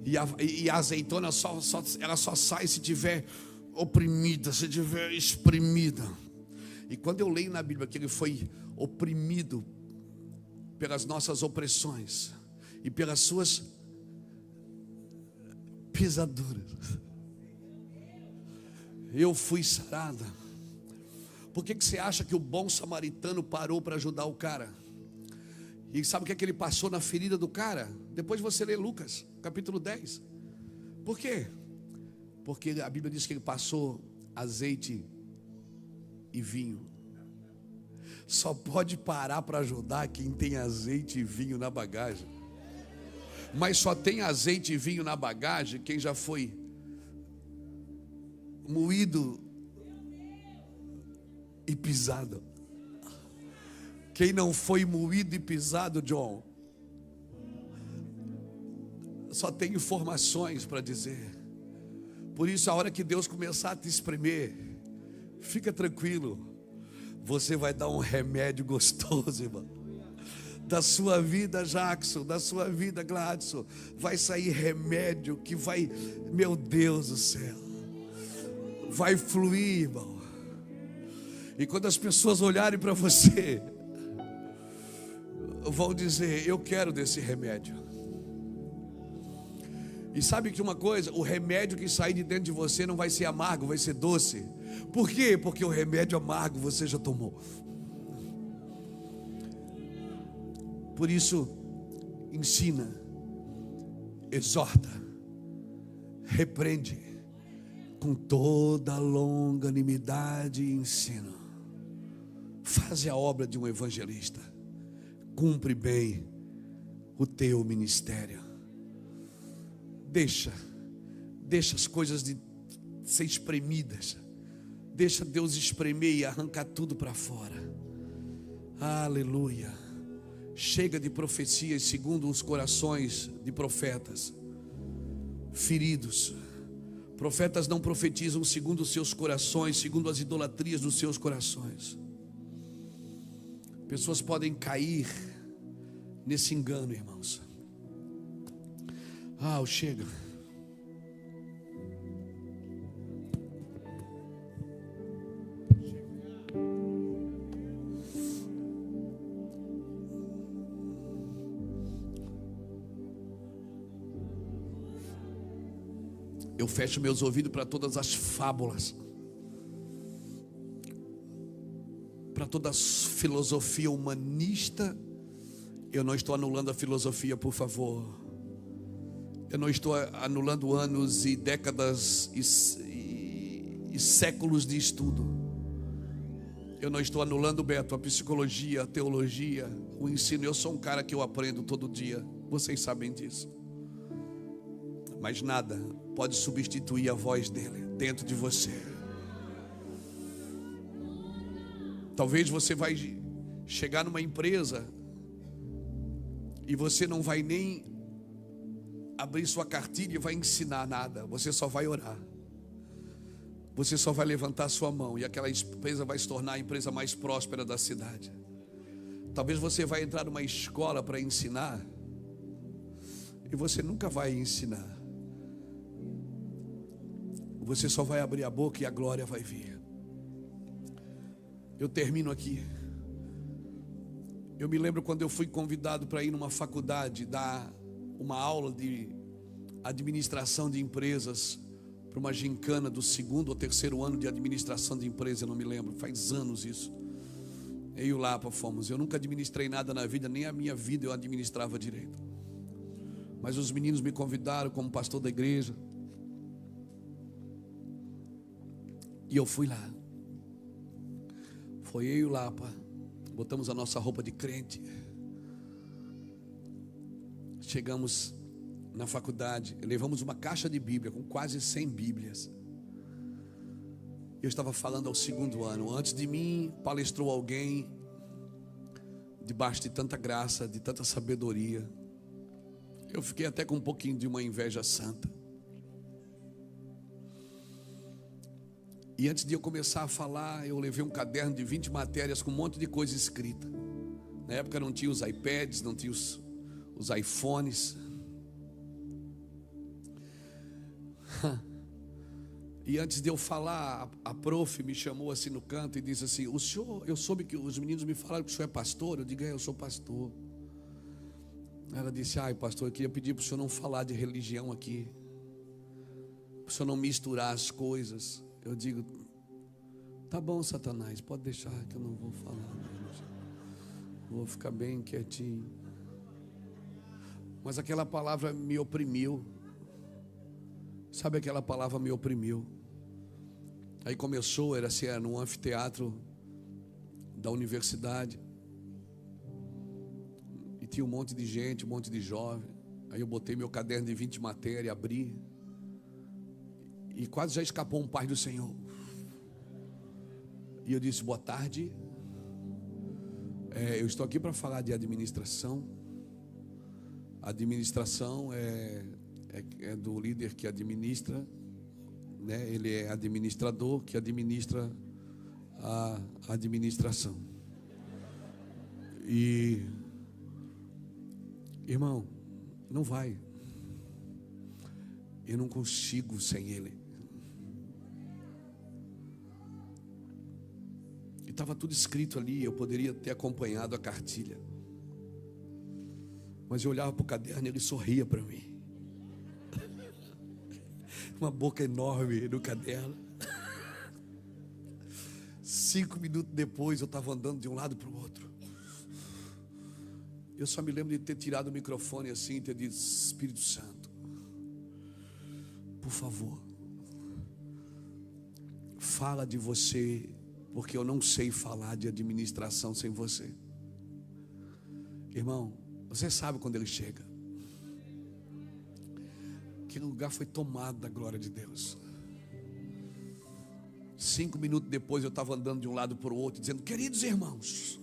E a azeitona ela só sai se tiver oprimida, se tiver espremida. E quando eu leio na Bíblia que ele foi oprimido pelas nossas opressões e pelas suas pisaduras, eu fui sarada. Por que você acha que o bom samaritano parou para ajudar o cara? E sabe o que ele passou na ferida do cara? Depois você lê Lucas, capítulo 10. Por quê? Porque a Bíblia diz que ele passou azeite e vinho. Só pode parar para ajudar quem tem azeite e vinho na bagagem. Mas só tem azeite e vinho na bagagem quem já foi moído e pisado. Quem não foi moído e pisado, John, só tem informações para dizer. Por isso, a hora que Deus começar a te espremer, fica tranquilo, você vai dar um remédio gostoso, irmão. Da sua vida, Jackson, da sua vida, Gladson, vai sair remédio que vai, meu Deus do céu, vai fluir, irmão. E quando as pessoas olharem para você, vão dizer: eu quero desse remédio. E sabe que uma coisa, o remédio que sair de dentro de você não vai ser amargo, vai ser doce. Por quê? Porque o remédio amargo você já tomou. Por isso, ensina, exorta, repreende com toda longanimidade e ensino. Faze a obra de um evangelista. Cumpre bem o teu ministério. Deixa as coisas de ser espremidas. Deixa Deus espremer e arrancar tudo para fora. Aleluia. Chega de profecias segundo os corações de profetas feridos. Profetas não profetizam segundo os seus corações, segundo as idolatrias dos seus corações. Pessoas podem cair nesse engano, irmãos. Chega. Eu fecho meus ouvidos para todas as fábulas, para toda a filosofia humanista. Eu não estou anulando a filosofia, por favor. Eu não estou anulando anos e décadas e séculos de estudo. Eu não estou anulando, Beto, a psicologia, a teologia, o ensino. Eu sou um cara que eu aprendo todo dia. Vocês sabem disso. Mas nada pode substituir a voz dele dentro de você. Talvez você vai chegar numa empresa e você não vai nem abrir sua cartilha e vai ensinar nada. Você só vai orar. Você só vai levantar sua mão e aquela empresa vai se tornar a empresa mais próspera da cidade. Talvez você vai entrar numa escola para ensinar e você nunca vai ensinar. Você só vai abrir a boca e a glória vai vir. Eu termino aqui. Eu me lembro quando eu fui convidado para ir numa faculdade dar uma aula de administração de empresas para uma gincana do 2º ou 3º ano de administração de empresa, eu não me lembro, faz anos isso. Eu e o Lapa fomos. Eu nunca administrei nada na vida, nem a minha vida eu administrava direito. Mas os meninos me convidaram como pastor da igreja. E eu fui lá. Foi eu e o Lapa. Botamos a nossa roupa de crente. Chegamos na faculdade. Levamos uma caixa de Bíblia com quase 100 Bíblias. Eu estava falando ao 2º ano. Antes de mim palestrou alguém debaixo de tanta graça, de tanta sabedoria. Eu fiquei até com um pouquinho de uma inveja santa. E antes de eu começar a falar, eu levei um caderno de 20 matérias com um monte de coisa escrita. Na época não tinha os iPads, não tinha os iPhones. E antes de eu falar, a prof me chamou assim no canto e disse assim: o senhor, eu soube que os meninos me falaram que o senhor é pastor. Eu digo: eu sou pastor. Ela disse: ai pastor, eu queria pedir para o senhor não falar de religião aqui, para o senhor não misturar as coisas. Eu digo: tá bom, Satanás, pode deixar que eu não vou falar, vou ficar bem quietinho. Mas aquela palavra me oprimiu. Sabe, aquela palavra me oprimiu. Aí começou, era assim, era num anfiteatro da universidade. E tinha um monte de gente, um monte de jovem. Aí eu botei meu caderno de 20 matérias, abri. E quase já escapou um pai do Senhor. E eu disse: boa tarde. Eu estou aqui para falar de administração. Administração é do líder que administra, né? Ele é administrador que administra a administração. E, irmão, não vai. Eu não consigo sem ele. E estava tudo escrito ali. Eu poderia ter acompanhado a cartilha, mas eu olhava para o caderno e ele sorria para mim. Uma boca enorme no caderno. 5 minutos depois eu estava andando de um lado para o outro. Eu só me lembro de ter tirado o microfone assim e ter dito: Espírito Santo, por favor, fala de você, porque eu não sei falar de administração sem você. Irmão, você sabe quando ele chega. Aquele lugar foi tomado da glória de Deus. 5 minutos depois eu estava andando de um lado para o outro, dizendo: queridos irmãos,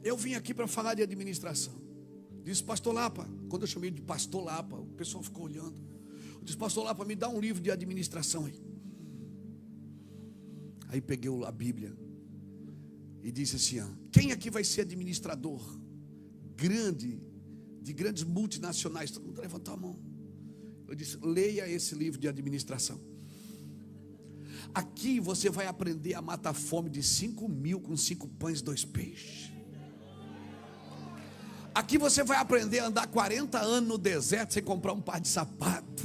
eu vim aqui para falar de administração. Disse: pastor Lapa. Quando eu chamei de pastor Lapa, o pessoal ficou olhando. Eu disse: pastor Lapa, me dá um livro de administração aí. Aí peguei a Bíblia e disse assim: quem aqui vai ser administrador grande, de grandes multinacionais? Todo mundo levantou a mão. Eu disse: leia esse livro de administração. Aqui você vai aprender a matar a fome de 5.000 com 5 pães e 2 peixes. Aqui você vai aprender a andar 40 anos no deserto sem comprar um par de sapato,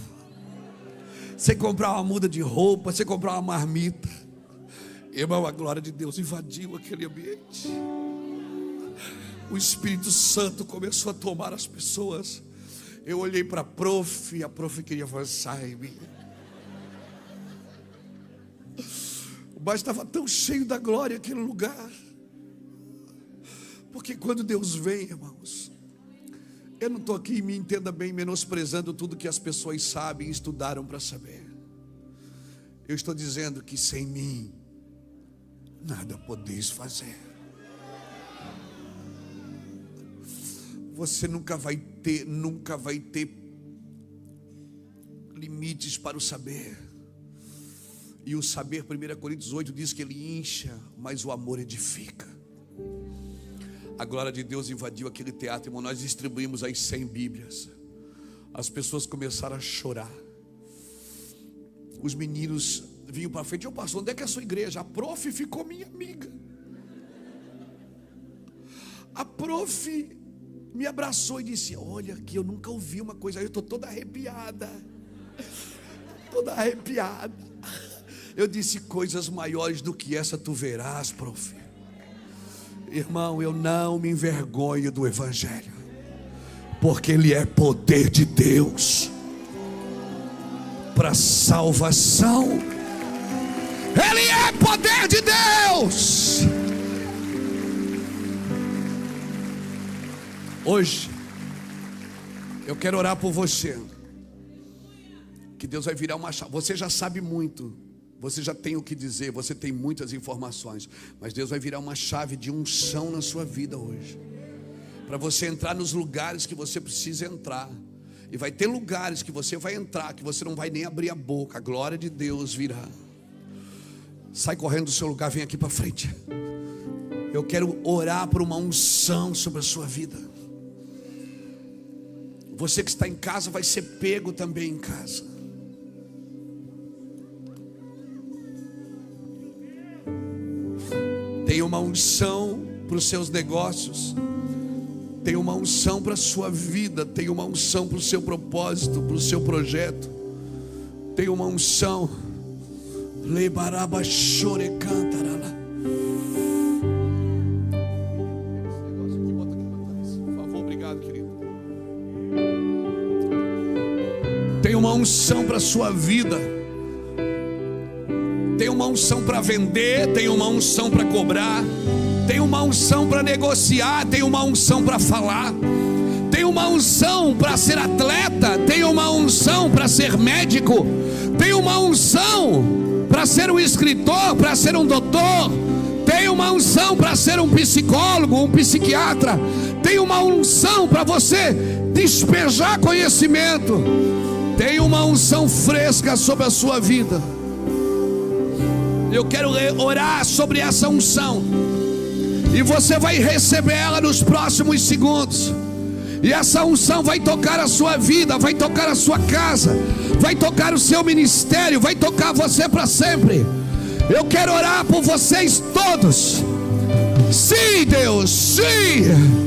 sem comprar uma muda de roupa, sem comprar uma marmita. Irmão, a glória de Deus invadiu aquele ambiente. O Espírito Santo começou a tomar as pessoas. Eu olhei para a prof, e a prof queria avançar em mim. Mas estava tão cheio da glória aquele lugar. Porque quando Deus vem, irmãos, eu não estou aqui, me entenda bem, menosprezando tudo que as pessoas sabem e estudaram para saber. Eu estou dizendo que sem mim nada podeis fazer. Você nunca vai ter limites para o saber. E o saber, 1 Coríntios 8 diz que ele incha, mas o amor edifica. A glória de Deus invadiu aquele teatro, irmão. Nós distribuímos as 100 Bíblias. As pessoas começaram a chorar. Os meninos vinham para frente: ô pastor, onde é que é a sua igreja? A prof ficou minha amiga. prof me abraçou e disse: olha que eu nunca ouvi uma coisa. Eu estou toda arrepiada. Toda arrepiada. Eu disse: coisas maiores do que essa tu verás, prof. Irmão, eu não me envergonho do Evangelho, porque ele é poder de Deus para salvação. Ele é poder de Deus. Hoje eu quero orar por você, que Deus vai virar uma chave. Você já sabe muito, você já tem o que dizer, você tem muitas informações, mas Deus vai virar uma chave de unção na sua vida hoje, para você entrar nos lugares que você precisa entrar. E vai ter lugares que você vai entrar, que você não vai nem abrir a boca. A glória de Deus virá. Sai correndo do seu lugar, vem aqui para frente. Eu quero orar por uma unção sobre a sua vida. Você que está em casa vai ser pego também em casa. Tem uma unção para os seus negócios. Tem uma unção para a sua vida. Tem uma unção para o seu propósito, para o seu projeto. Tem uma unção. Lebaraba chore cantarala. Por favor, obrigado, querido. Tem uma unção para a sua vida. Tem uma unção para vender. Tem uma unção para cobrar. Tem uma unção para negociar. Tem uma unção para falar. Tem uma unção para ser atleta. Tem uma unção para ser médico. Tem uma unção para ser um escritor, para ser um doutor. Tem uma unção para ser um psicólogo, um psiquiatra. Tem uma unção para você despejar conhecimento. Tem uma unção fresca sobre a sua vida. Eu quero orar sobre essa unção, e você vai receber ela nos próximos segundos. E essa unção vai tocar a sua vida, vai tocar a sua casa, vai tocar o seu ministério, vai tocar você para sempre. Eu quero orar por vocês todos. Sim, Deus, sim.